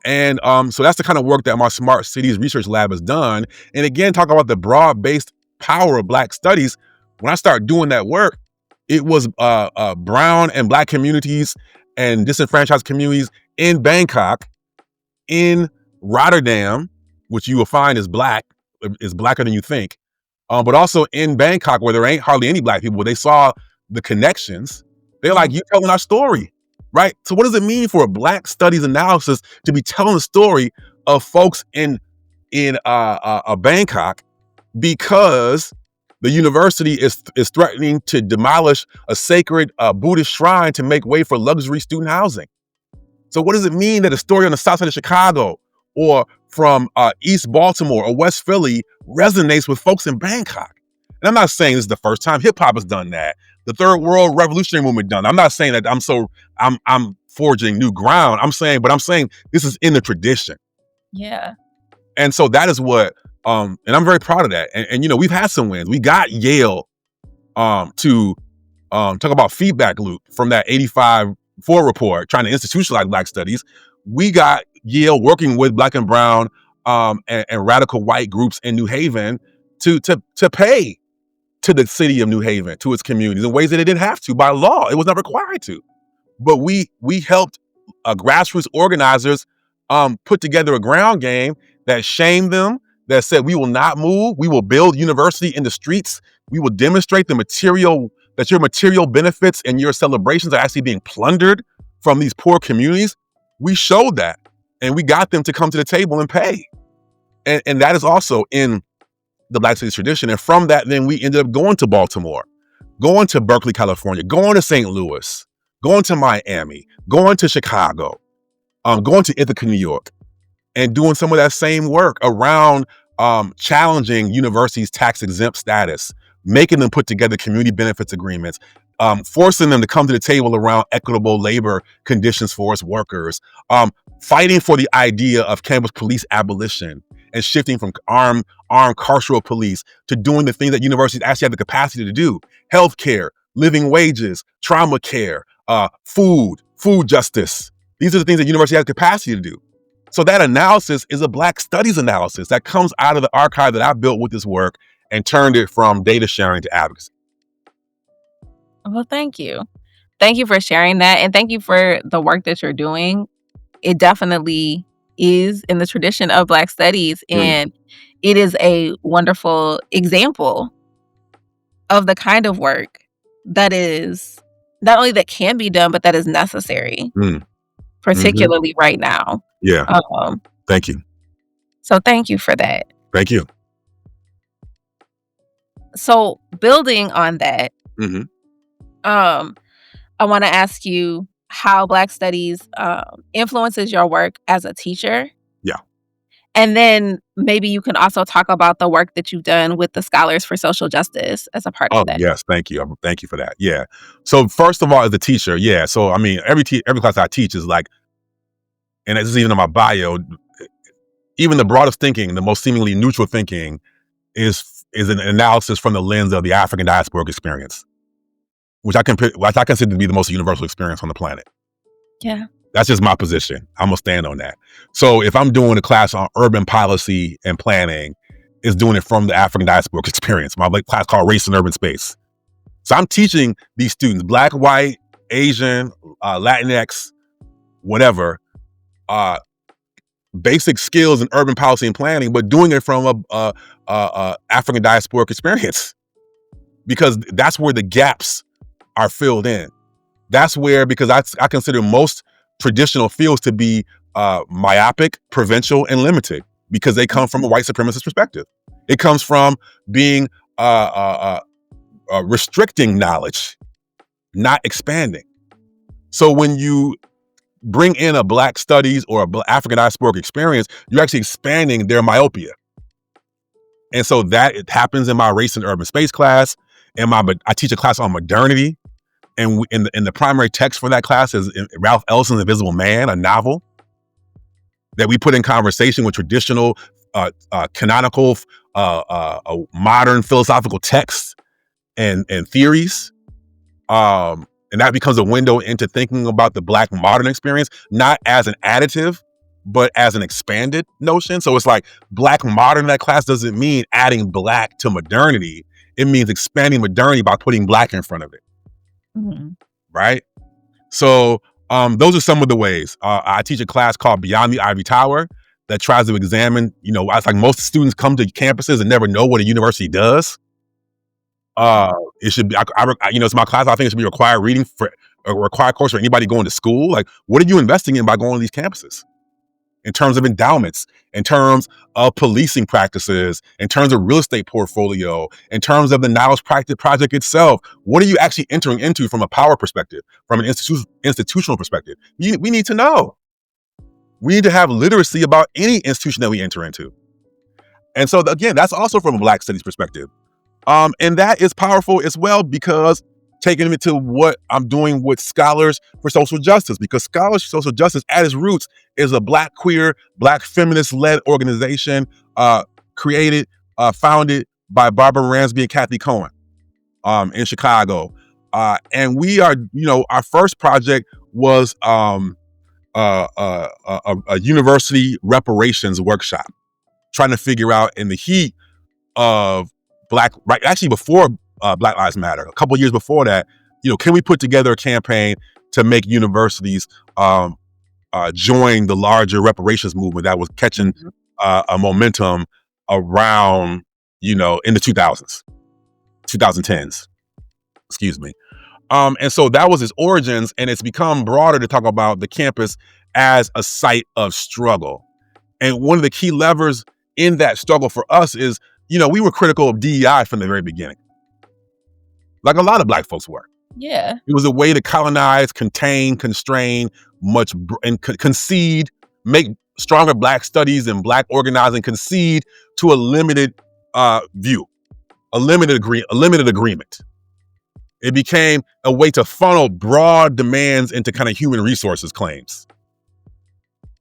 And so that's the kind of work that my Smart Cities Research Lab has done. And again, talk about the broad-based power of Black studies. When I started doing that work, it was brown and Black communities and disenfranchised communities in Bangkok, in Rotterdam, which you will find is blacker than you think, but also in Bangkok, where there ain't hardly any Black people, they saw the connections. They're like, you're telling our story, right? So what does it mean for a Black studies analysis to be telling the story of folks in Bangkok, because the university is threatening to demolish a sacred Buddhist shrine to make way for luxury student housing? So what does it mean that a story on the south side of Chicago or from East Baltimore or West Philly resonates with folks in Bangkok? And I'm not saying this is the first time. Hip hop has done that. The Third World Revolutionary Movement done. I'm not saying that I'm forging new ground. I'm saying this is in the tradition. Yeah. And so that is what, and I'm very proud of that. And you know, we've had some wins. We got Yale to talk about feedback loop from that 85 Ford report, trying to institutionalize Black studies. We got Yale working with Black and brown and radical white groups in New Haven to pay to the city of New Haven, to its communities, in ways that it didn't have to by law. It was not required to. But we helped grassroots organizers put together a ground game that shamed them, that said, we will not move. We will build university in the streets. We will demonstrate that your material benefits and your celebrations are actually being plundered from these poor communities. We showed that, and we got them to come to the table and pay. And that is also in the Black studies tradition. And from that, then we ended up going to Baltimore, going to Berkeley, California, going to St. Louis, going to Miami, going to Chicago, going to Ithaca, New York, and doing some of that same work around challenging universities' tax-exempt status, making them put together community benefits agreements, forcing them to come to the table around equitable labor conditions for its workers, fighting for the idea of campus police abolition and shifting from armed carceral police to doing the things that universities actually have the capacity to do: healthcare, living wages, trauma care, food justice. These are the things that university has capacity to do. So that analysis is a Black studies analysis that comes out of the archive that I built with this work and turned it from data sharing to advocacy. Well, thank you. Thank you for sharing that. And thank you for the work that you're doing. It definitely is in the tradition of Black studies. And it is a wonderful example of the kind of work that is not only that can be done, but that is necessary, particularly right now. Yeah. Thank you. So thank you for that. Thank you. So building on that, I want to ask you how Black studies influences your work as a teacher. Yeah. And then maybe you can also talk about the work that you've done with the Scholars for Social Justice as a part of that. Yes, thank you. Thank you for that. Yeah. So first of all, as a teacher, yeah. So I mean, every class I teach is like, and this is even in my bio, even the broadest thinking, the most seemingly neutral thinking is an analysis from the lens of the African diasporic experience, which I consider to be the most universal experience on the planet. Yeah. That's just my position. I'm gonna stand on that. So if I'm doing a class on urban policy and planning, it's doing it from the African diasporic experience. My class called Race and Urban Space. So I'm teaching these students, Black, white, Asian, Latinx, whatever, basic skills in urban policy and planning, but doing it from a African diasporic experience, because that's where the gaps are filled in. That's where, because I consider most traditional fields to be myopic, provincial, and limited, because they come from a white supremacist perspective. It comes from being restricting knowledge, not expanding. So when you bring in a Black studies or a African diasporic experience, you're actually expanding their myopia. And so that it happens in my race and urban space class. I teach a class on modernity. And in the primary text for that class is Ralph Ellison's Invisible Man, a novel that we put in conversation with traditional, canonical, modern philosophical texts and theories. And that becomes a window into thinking about the Black modern experience, not as an additive, but as an expanded notion. So it's like Black modern in that class doesn't mean adding Black to modernity. It means expanding modernity by putting Black in front of it. Mm-hmm. Right? So those are some of the ways. I teach a class called Beyond the Ivory Tower that tries to examine, it's like most students come to campuses and never know what a university does. It should be, it's my class. I think it should be required reading for a required course for anybody going to school. Like, what are you investing in by going to these campuses? In terms of endowments, in terms of policing practices, in terms of real estate portfolio, in terms of the knowledge project itself, what are you actually entering into from a power perspective, from an institutional perspective? We need to know. We need to have literacy about any institution that we enter into. And so again, that's also from a Black studies perspective. And that is powerful as well, because taking it to what I'm doing with Scholars for Social Justice, because Scholars for Social Justice at its roots is a Black queer, Black feminist-led organization created, founded by Barbara Ransby and Kathy Cohen in Chicago. And we are, our first project was a university reparations workshop, trying to figure out in the heat of actually before Black Lives Matter, a couple years before that, can we put together a campaign to make universities join the larger reparations movement that was catching a momentum around, in the 2010s, excuse me. And so that was its origins, and it's become broader to talk about the campus as a site of struggle. And one of the key levers in that struggle for us is, we were critical of DEI from the very beginning. Like a lot of Black folks were. Yeah. It was a way to colonize, contain, constrain, and concede, make stronger Black studies and Black organizing concede to a limited view, a limited agreement. It became a way to funnel broad demands into kind of human resources claims.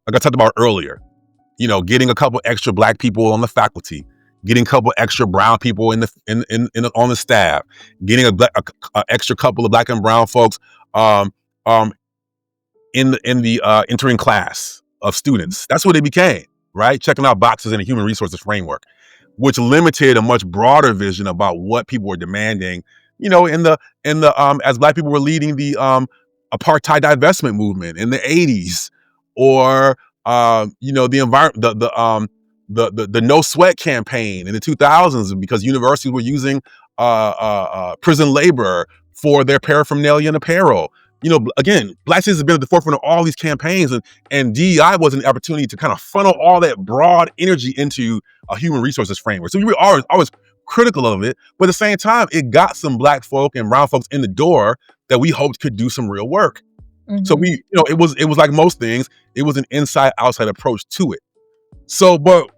Like I talked about earlier, getting a couple extra Black people on the faculty, getting a couple extra brown people on the staff, getting a extra couple of Black and brown folks in the entering class of students. That's what it became, right? Checking out boxes in a human resources framework, which limited a much broader vision about what people were demanding. As Black people were leading the apartheid divestment movement in the 80s, or the environment, the No Sweat campaign in the 2000s, because universities were using prison labor for their paraphernalia and apparel. Again, Black students have been at the forefront of all these campaigns, and DEI was an opportunity to kind of funnel all that broad energy into a human resources framework. So we were always critical of it, but at the same time, it got some Black folk and brown folks in the door that we hoped could do some real work. Mm-hmm. So it was like most things, it was an inside-outside approach to it. So, but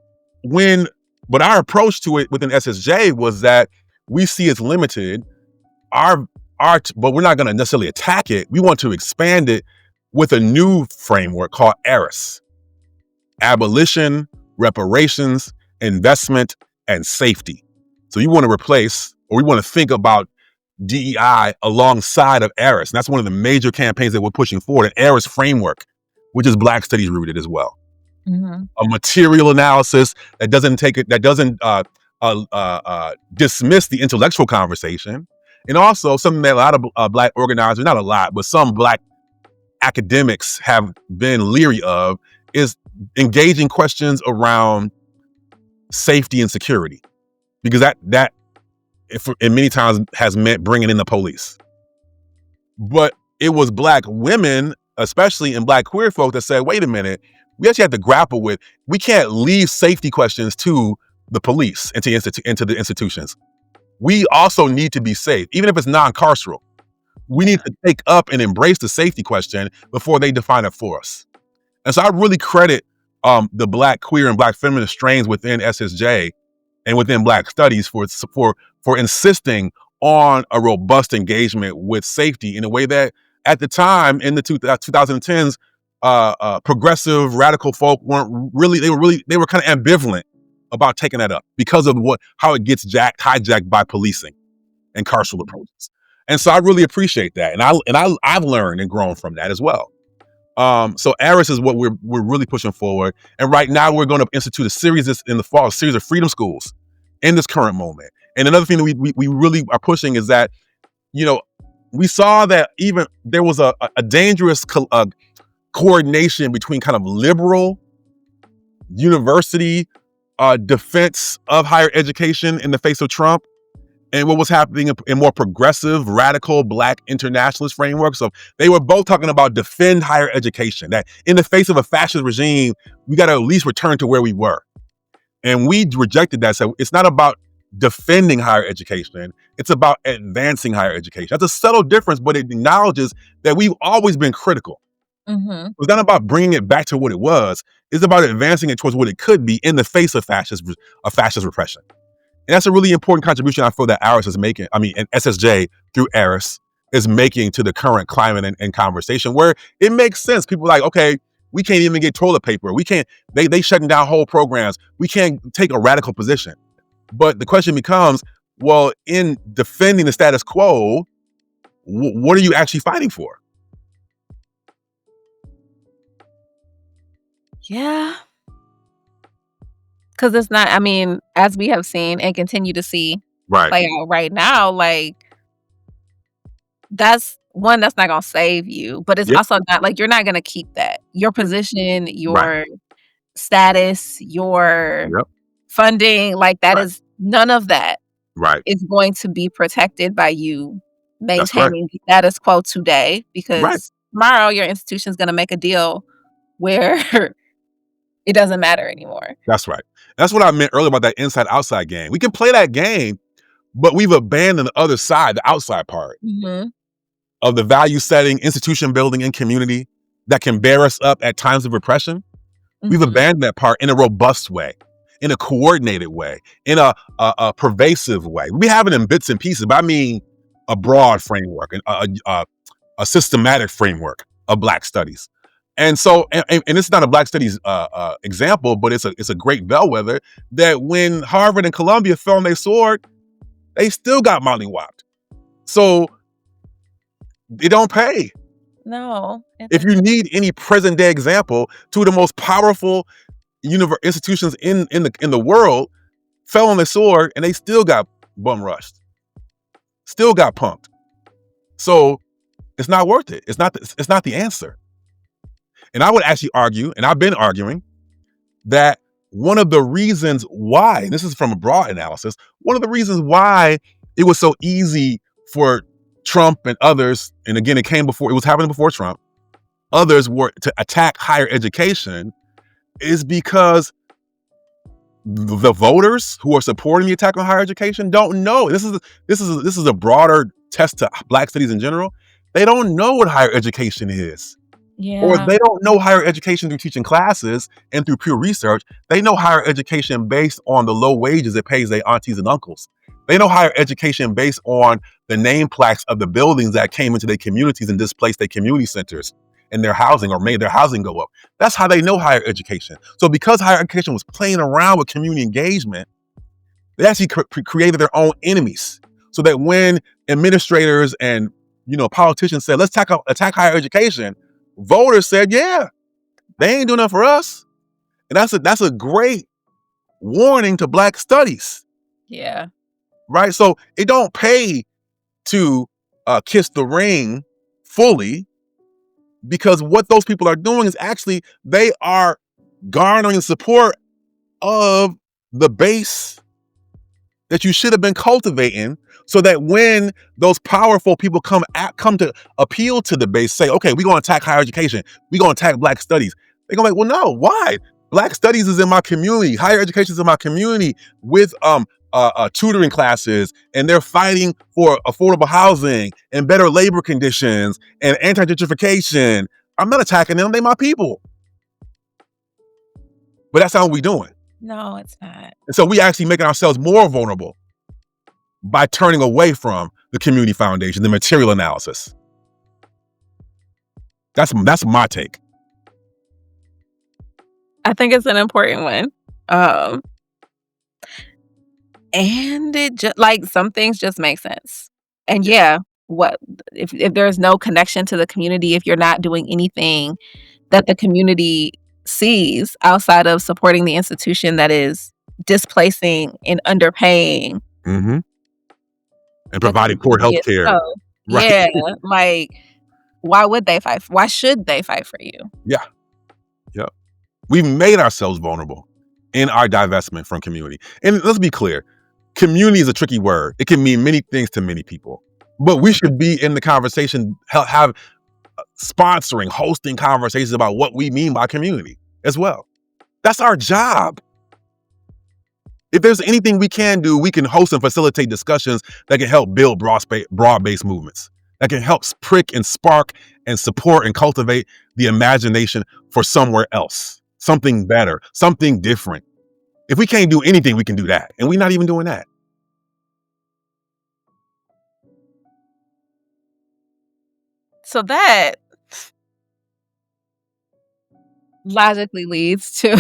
our approach to it within SSJ was that we see it's limited. But we're not going to necessarily attack it. We want to expand it with a new framework called ARIS: abolition, reparations, investment, and safety. So we want to think about DEI alongside of ERIS. And that's one of the major campaigns that we're pushing forward, an ERIS framework, which is Black studies rooted as well. Mm-hmm. A material analysis that doesn't dismiss the intellectual conversation. And also something that a lot of Black organizers, not a lot, but some Black academics have been leery of is engaging questions around safety and security, because that in many times has meant bringing in the police. But it was Black women, especially in Black queer folk, that said, wait a minute, we actually have to grapple with, we can't leave safety questions to the police and into the institutions. We also need to be safe, even if it's non-carceral. We need to take up and embrace the safety question before they define it for us. And so I really credit the Black queer and Black feminist strains within SSJ and within Black studies for insisting on a robust engagement with safety in a way that at the time in the 2010s, progressive radical folk weren't really, they were kind of ambivalent about taking that up because of how it gets hijacked by policing and carceral approaches. And so I really appreciate that. And I've learned and grown from that as well. So ARIS is what we're really pushing forward. And right now we're going to institute a series in the fall, a series of freedom schools in this current moment. And another thing that we really are pushing is that, we saw that even there was a dangerous coordination between kind of liberal university defense of higher education in the face of Trump and what was happening in more progressive, radical Black internationalist frameworks. So they were both talking about defend higher education, that in the face of a fascist regime, we got to at least return to where we were. And we rejected that. So it's not about defending higher education. It's about advancing higher education. That's a subtle difference, but it acknowledges that we've always been critical. Mm-hmm. It's not about bringing it back to what it was. It's about advancing it towards what it could be in the face of fascist repression. And that's a really important contribution I feel that ARIS is making. I mean, and SSJ through ARIS is making to the current climate and conversation where it makes sense. People are like, okay, we can't even get toilet paper. We can't, they shutting down whole programs. We can't take a radical position. But the question becomes, well, in defending the status quo, what are you actually fighting for? Yeah. Because it's not, I mean, as we have seen and continue to see play out right now, like, that's not going to save you, but it's also not, like, you're not going to keep that. Your position, your status, your funding, like, that is, none of that is going to be protected by you maintaining the status quo today, because tomorrow your institution is going to make a deal where it doesn't matter anymore. That's right. That's what I meant earlier about that inside-outside game. We can play that game, but we've abandoned the other side, the outside part of the value setting, institution building, and community that can bear us up at times of repression. We've abandoned that part in a robust way, in a coordinated way, in a pervasive way. We have it in bits and pieces, but I mean a broad framework, and a systematic framework of Black studies. And so, and it's not a Black studies example, but it's a great bellwether that when Harvard and Columbia fell on their sword, they still got mollywopped. So it don't pay. No. If you need any present day example, two of the most powerful institutions in the world fell on their sword and they still got bum rushed, still got punked. So it's not worth it. It's not the answer. And I would actually argue, and I've been arguing, that one of the reasons why, and this is from a broad analysis, one of the reasons why it was so easy for Trump and others, and again, it was happening before Trump, others were to attack higher education, is because the voters who are supporting the attack on higher education don't know. This is a broader test to Black studies in general. They don't know what higher education is. Yeah. Or they don't know higher education through teaching classes and through pure research. They know higher education based on the low wages it pays their aunties and uncles. They know higher education based on the name plaques of the buildings that came into their communities and displaced their community centers and their housing, or made their housing go up. That's how they know higher education. So because higher education was playing around with community engagement, they actually created their own enemies. So that when administrators and politicians said, let's attack higher education, voters said, yeah, they ain't doing that for us. And that's a great warning to Black studies. Yeah. Right? So it don't pay to kiss the ring fully, because what those people are doing is actually they are garnering support of the base that you should have been cultivating, so that when those powerful people come to appeal to the base, say, okay, we're going to attack higher education, we're going to attack Black studies, they're going to be like, well, no, why? Black studies is in my community, higher education is in my community, with tutoring classes, and they're fighting for affordable housing and better labor conditions and anti-gentrification. I'm not attacking them, they my people. But that's not what we're doing. No, it's not. And so we actually making ourselves more vulnerable by turning away from the community foundation, the material analysis. That's my take. I think it's an important one. And it just, like, some things just make sense. And yeah, what if there's no connection to the community, if you're not doing anything that the community sees outside of supporting the institution that is displacing and underpaying, and providing poor health care. Right. Yeah, like, why would they fight? Why should they fight for you? Yeah. We've made ourselves vulnerable in our divestment from community. And let's be clear, community is a tricky word. It can mean many things to many people. But we should be in the conversation, have sponsoring, hosting conversations about what we mean by community as well. That's our job. If there's anything we can do, we can host and facilitate discussions that can help build broad-based movements, that can help prick and spark and support and cultivate the imagination for somewhere else, something better, something different. If we can't do anything, we can do that. And we're not even doing that. So that logically leads to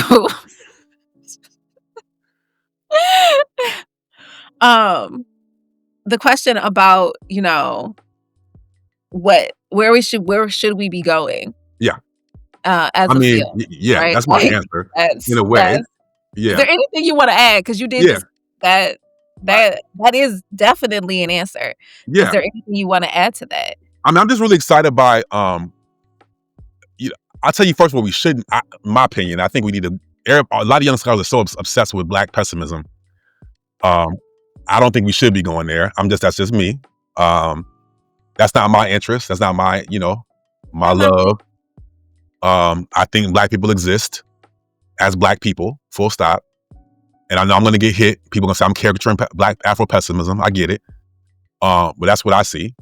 the question about, where should we be going? Yeah. As a field, yeah, right? That's my answer. In a way. Yeah. Is there anything you want to add? Because you did this, that is definitely an answer. Yeah. Is there anything you want to add to that? I'm just really excited by I'll tell you first what we shouldn't, my opinion, I think we need to, a lot of young scholars are so obsessed with Black pessimism. I don't think we should be going there. That's just me. That's not my interest. That's not my, my love. I think Black people exist as Black people, full stop. And I know I'm going to get hit. People are going to say I'm caricaturing Black Afro-pessimism. I get it. But that's what I see.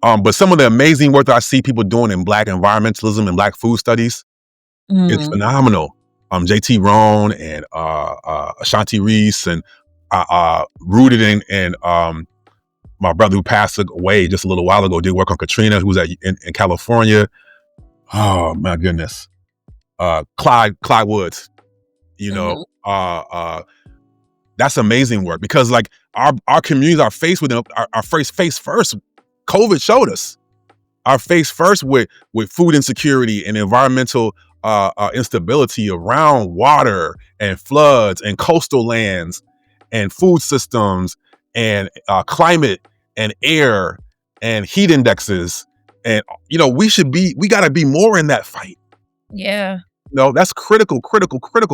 But some of the amazing work that I see people doing in Black environmentalism and Black food studies is phenomenal. J.T. Rohn and Ashanti Reese, and rooted in my brother who passed away just a little while ago, did work on Katrina, who was in California. Oh my goodness. Clyde Woods, that's amazing work, because like our communities are faced with our face first. COVID showed us our face first with food insecurity and environmental instability around water and floods and coastal lands and food systems and climate and air and heat indexes. And, we got to be more in that fight. Yeah. That's critical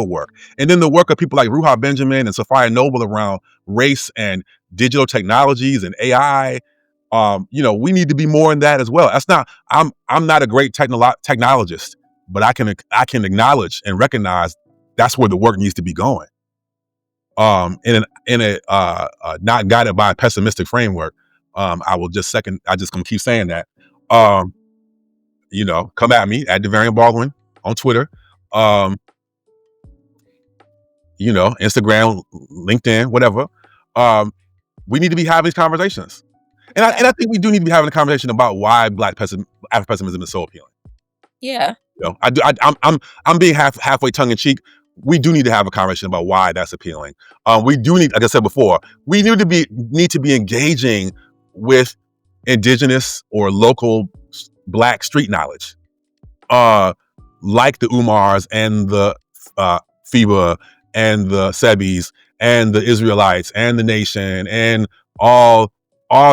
work. And then the work of people like Ruha Benjamin and Sophia Noble around race and digital technologies and AI. We need to be more in that as well. I'm not a great technologist, but I can acknowledge and recognize that's where the work needs to be going. In a not guided by a pessimistic framework. I just gonna keep saying that. Come at me at Davarian Baldwin on Twitter. Instagram, LinkedIn, whatever. We need to be having these conversations. And I think we do need to be having a conversation about why Afro-pessimism is so appealing. Yeah. I'm being halfway tongue in cheek. We do need to have a conversation about why that's appealing. We do need, like I said before, we need to be engaging with indigenous or local Black street knowledge, like the Umars and the FIBA and the Sebis and the Israelites and the Nation and all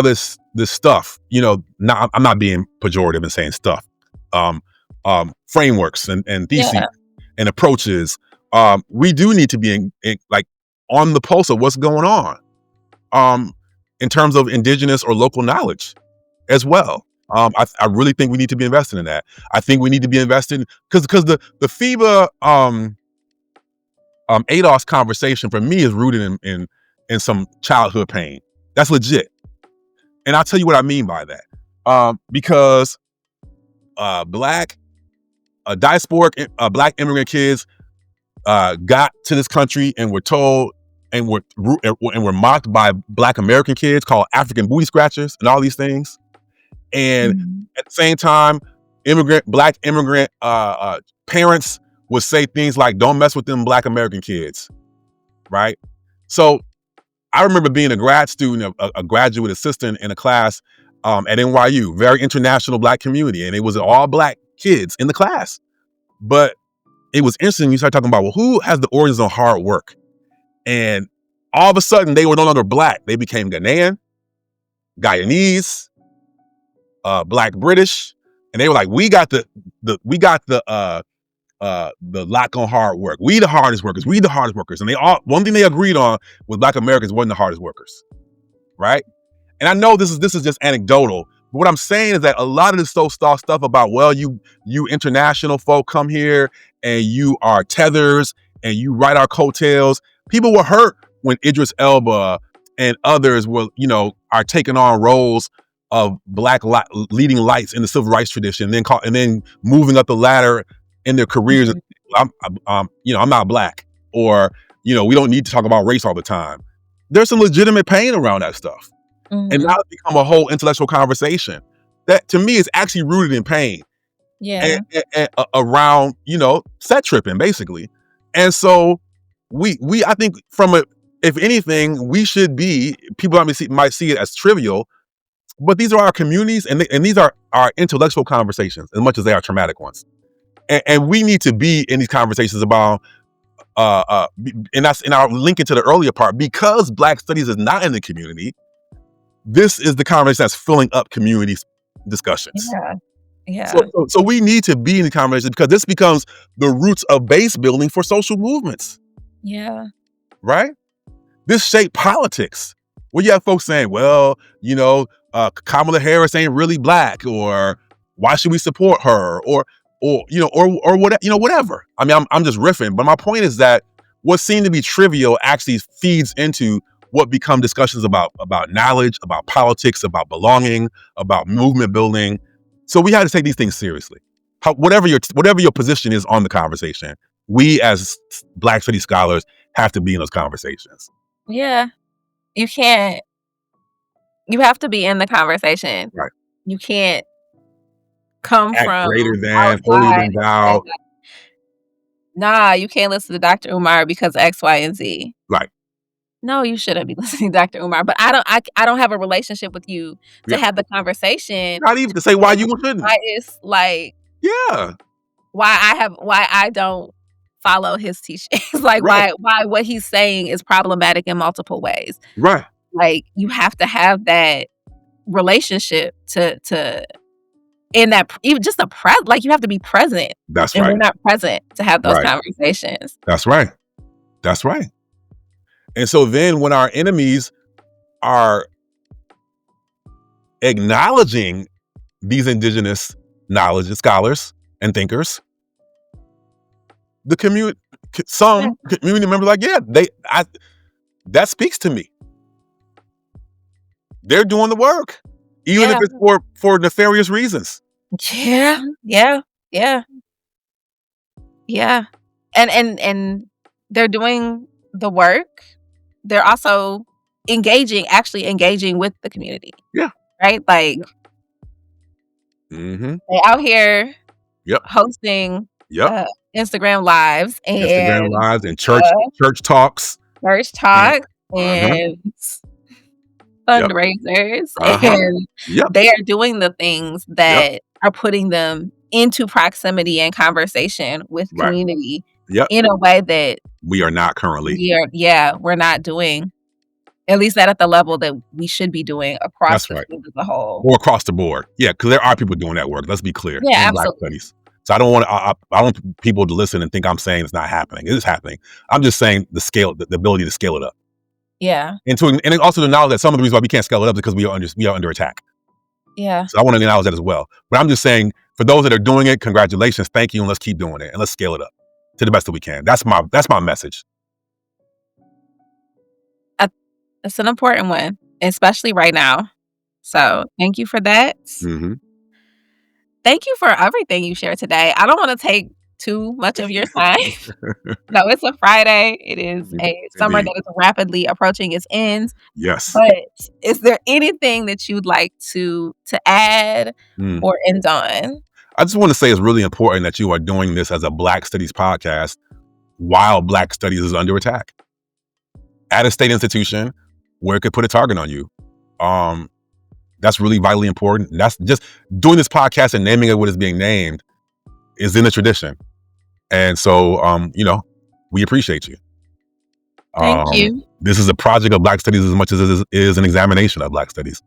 this stuff. I'm not being pejorative and saying stuff. Frameworks and theses and approaches. We do need to be in like on the pulse of what's going on, in terms of indigenous or local knowledge as well. I really think we need to be investing in that. I think we need to be investing because the FIBA ADOS conversation for me is rooted in some childhood pain. That's legit, and I'll tell you what I mean by that. Because Black diasporic Black immigrant kids got to this country and were told and were mocked by Black American kids called African booty scratchers and all these things. And at the same time, Black immigrant parents would say things like, "Don't mess with them Black American kids," right? So I remember being a grad student, a graduate assistant in a class at NYU, very international Black community, and it was all Black kids in the class. But it was interesting. You start talking about, well, who has the origins on hard work? And all of a sudden, they were no longer Black. They became Ghanaian, Guyanese, Black British, and they were like, we got the lock on hard work. We the hardest workers. We the hardest workers. And one thing they agreed on was Black Americans wasn't the hardest workers, right? And I know this is just anecdotal, but what I'm saying is that a lot of this stuff about, well, you international folk come here and you are tethers and you ride our coattails. People were hurt when Idris Elba and others are taking on roles of Black leading lights in the civil rights tradition, and then moving up the ladder in their careers. I'm not Black, or we don't need to talk about race all the time. There's some legitimate pain around that stuff, and now it's become a whole intellectual conversation that, to me, is actually rooted in pain. Yeah, and around set tripping, basically. And so I think if anything, we should be, people might see it as trivial, but these are our communities, and these are our intellectual conversations as much as they are traumatic ones. And we need to be in these conversations about, and that's in our link into the earlier part, because Black studies is not in the community. This is the conversation that's filling up community discussions. Yeah. So we need to be in the conversation, because this becomes the roots of base building for social movements. Yeah. Right? This shaped politics. Where you have folks saying, well, Kamala Harris ain't really Black, or why should we support her, or whatever. I mean, I'm just riffing, but my point is that what seemed to be trivial actually feeds into what become discussions about knowledge, about politics, about belonging, about movement building. So we have to take these things seriously. Whatever your position is on the conversation, we as Black studies scholars have to be in those conversations. Yeah. You have to be in the conversation. Right. You can't come Act from greater than, holier than thou. Nah, you can't listen to Dr. Umar because X, Y, and Z. Right. No, you shouldn't be listening to Dr. Umar. But I don't have a relationship with you to have the conversation. Not even to say why you shouldn't. Why it's like, why I don't follow his teachings. Like, why what he's saying is problematic in multiple ways. Right. Like, you have to have that relationship to in that, even just like, you have to be present. That's and right. We're not present to have those conversations. That's right. That's right. And so then when our enemies are acknowledging these indigenous knowledge scholars and thinkers, the community, some community members are like, that speaks to me. They're doing the work, even if it's for nefarious reasons. Yeah. And they're doing the work. They're also actually engaging with the community. Yeah. Right? Like, they're out here hosting Instagram lives and church talks. And Yep. fundraisers, Uh-huh. and Yep. they are doing the things Yep. that are putting them into proximity and conversation with Right. community Yep. in a way that We are not currently. we're not doing, at least not at the level that we should be doing across That's the right. field as a whole. Or across the board. Yeah, because there are people doing that work. Let's be clear Yeah, in Black absolutely. studies. So I don't want I don't want people to listen and think I'm saying it's not happening. It is happening. I'm just saying the ability to scale it up, Yeah, and also to acknowledge that some of the reasons why we can't scale it up is because we are under attack. yeah, So I want to acknowledge that as well. But I'm just saying, for those that are doing it, congratulations, thank you, and let's keep doing it and let's scale it up to the best that we can. That's my message. it's an important one, especially right now. So thank you for that. Mm-hmm. Thank you for everything you shared today. I don't want to take too much of your time. No, it's a Friday. It is a summer Indeed. that is rapidly approaching its end. Yes. But is there anything that you'd like to add Mm. or end on? I just want to say it's really important that you are doing this as a Black Studies podcast while Black Studies is under attack at a state institution where it could put a target on you. That's really vitally important. That's just doing this podcast and naming it what is being named is in the tradition. And so, we appreciate you. Thank you. This is a project of Black Studies as much as it is an examination of Black Studies.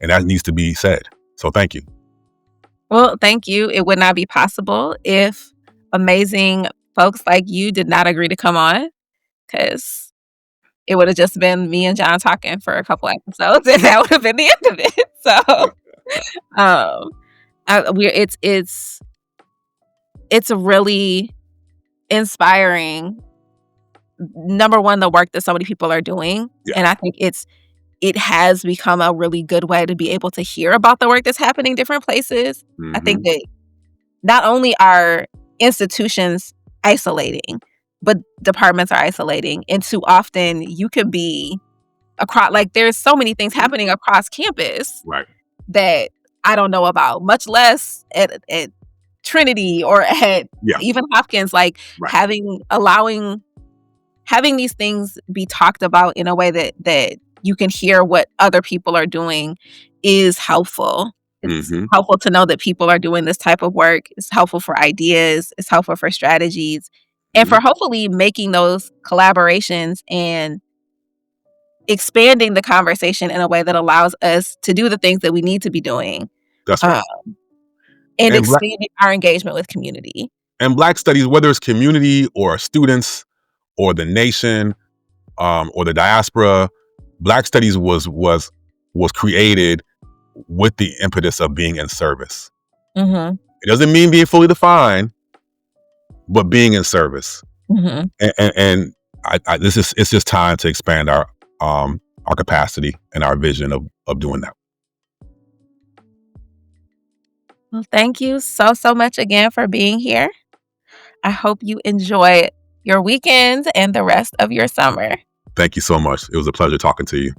And that needs to be said. So thank you. Well, thank you. It would not be possible if amazing folks like you did not agree to come on, because it would have just been me and John talking for a couple episodes, and that would have been the end of it. So, um, it's really inspiring. Number one, the work that so many people are doing, Yeah. and I think it has become a really good way to be able to hear about the work that's happening different places. Mm-hmm. I think that not only are institutions isolating, but departments are isolating, and too often you can be across, like, there's so many things happening across campus Right. that I don't know about, much less at Trinity or at even Hopkins, like having these things be talked about in a way that you can hear what other people are doing is helpful. It's helpful to know that people are doing this type of work. It's helpful for ideas. It's helpful for strategies, and for hopefully making those collaborations and expanding the conversation in a way that allows us to do the things that we need to be doing. That's right. And expanding our engagement with community. And Black Studies, whether it's community or students or the nation or the diaspora, Black Studies was created with the impetus of being in service. Mm-hmm. It doesn't mean being fully defined, but being in service. Mm-hmm. And it's just time to expand our capacity and our vision of doing that. Well, thank you so much again for being here. I hope you enjoy your weekends and the rest of your summer. Thank you so much. It was a pleasure talking to you.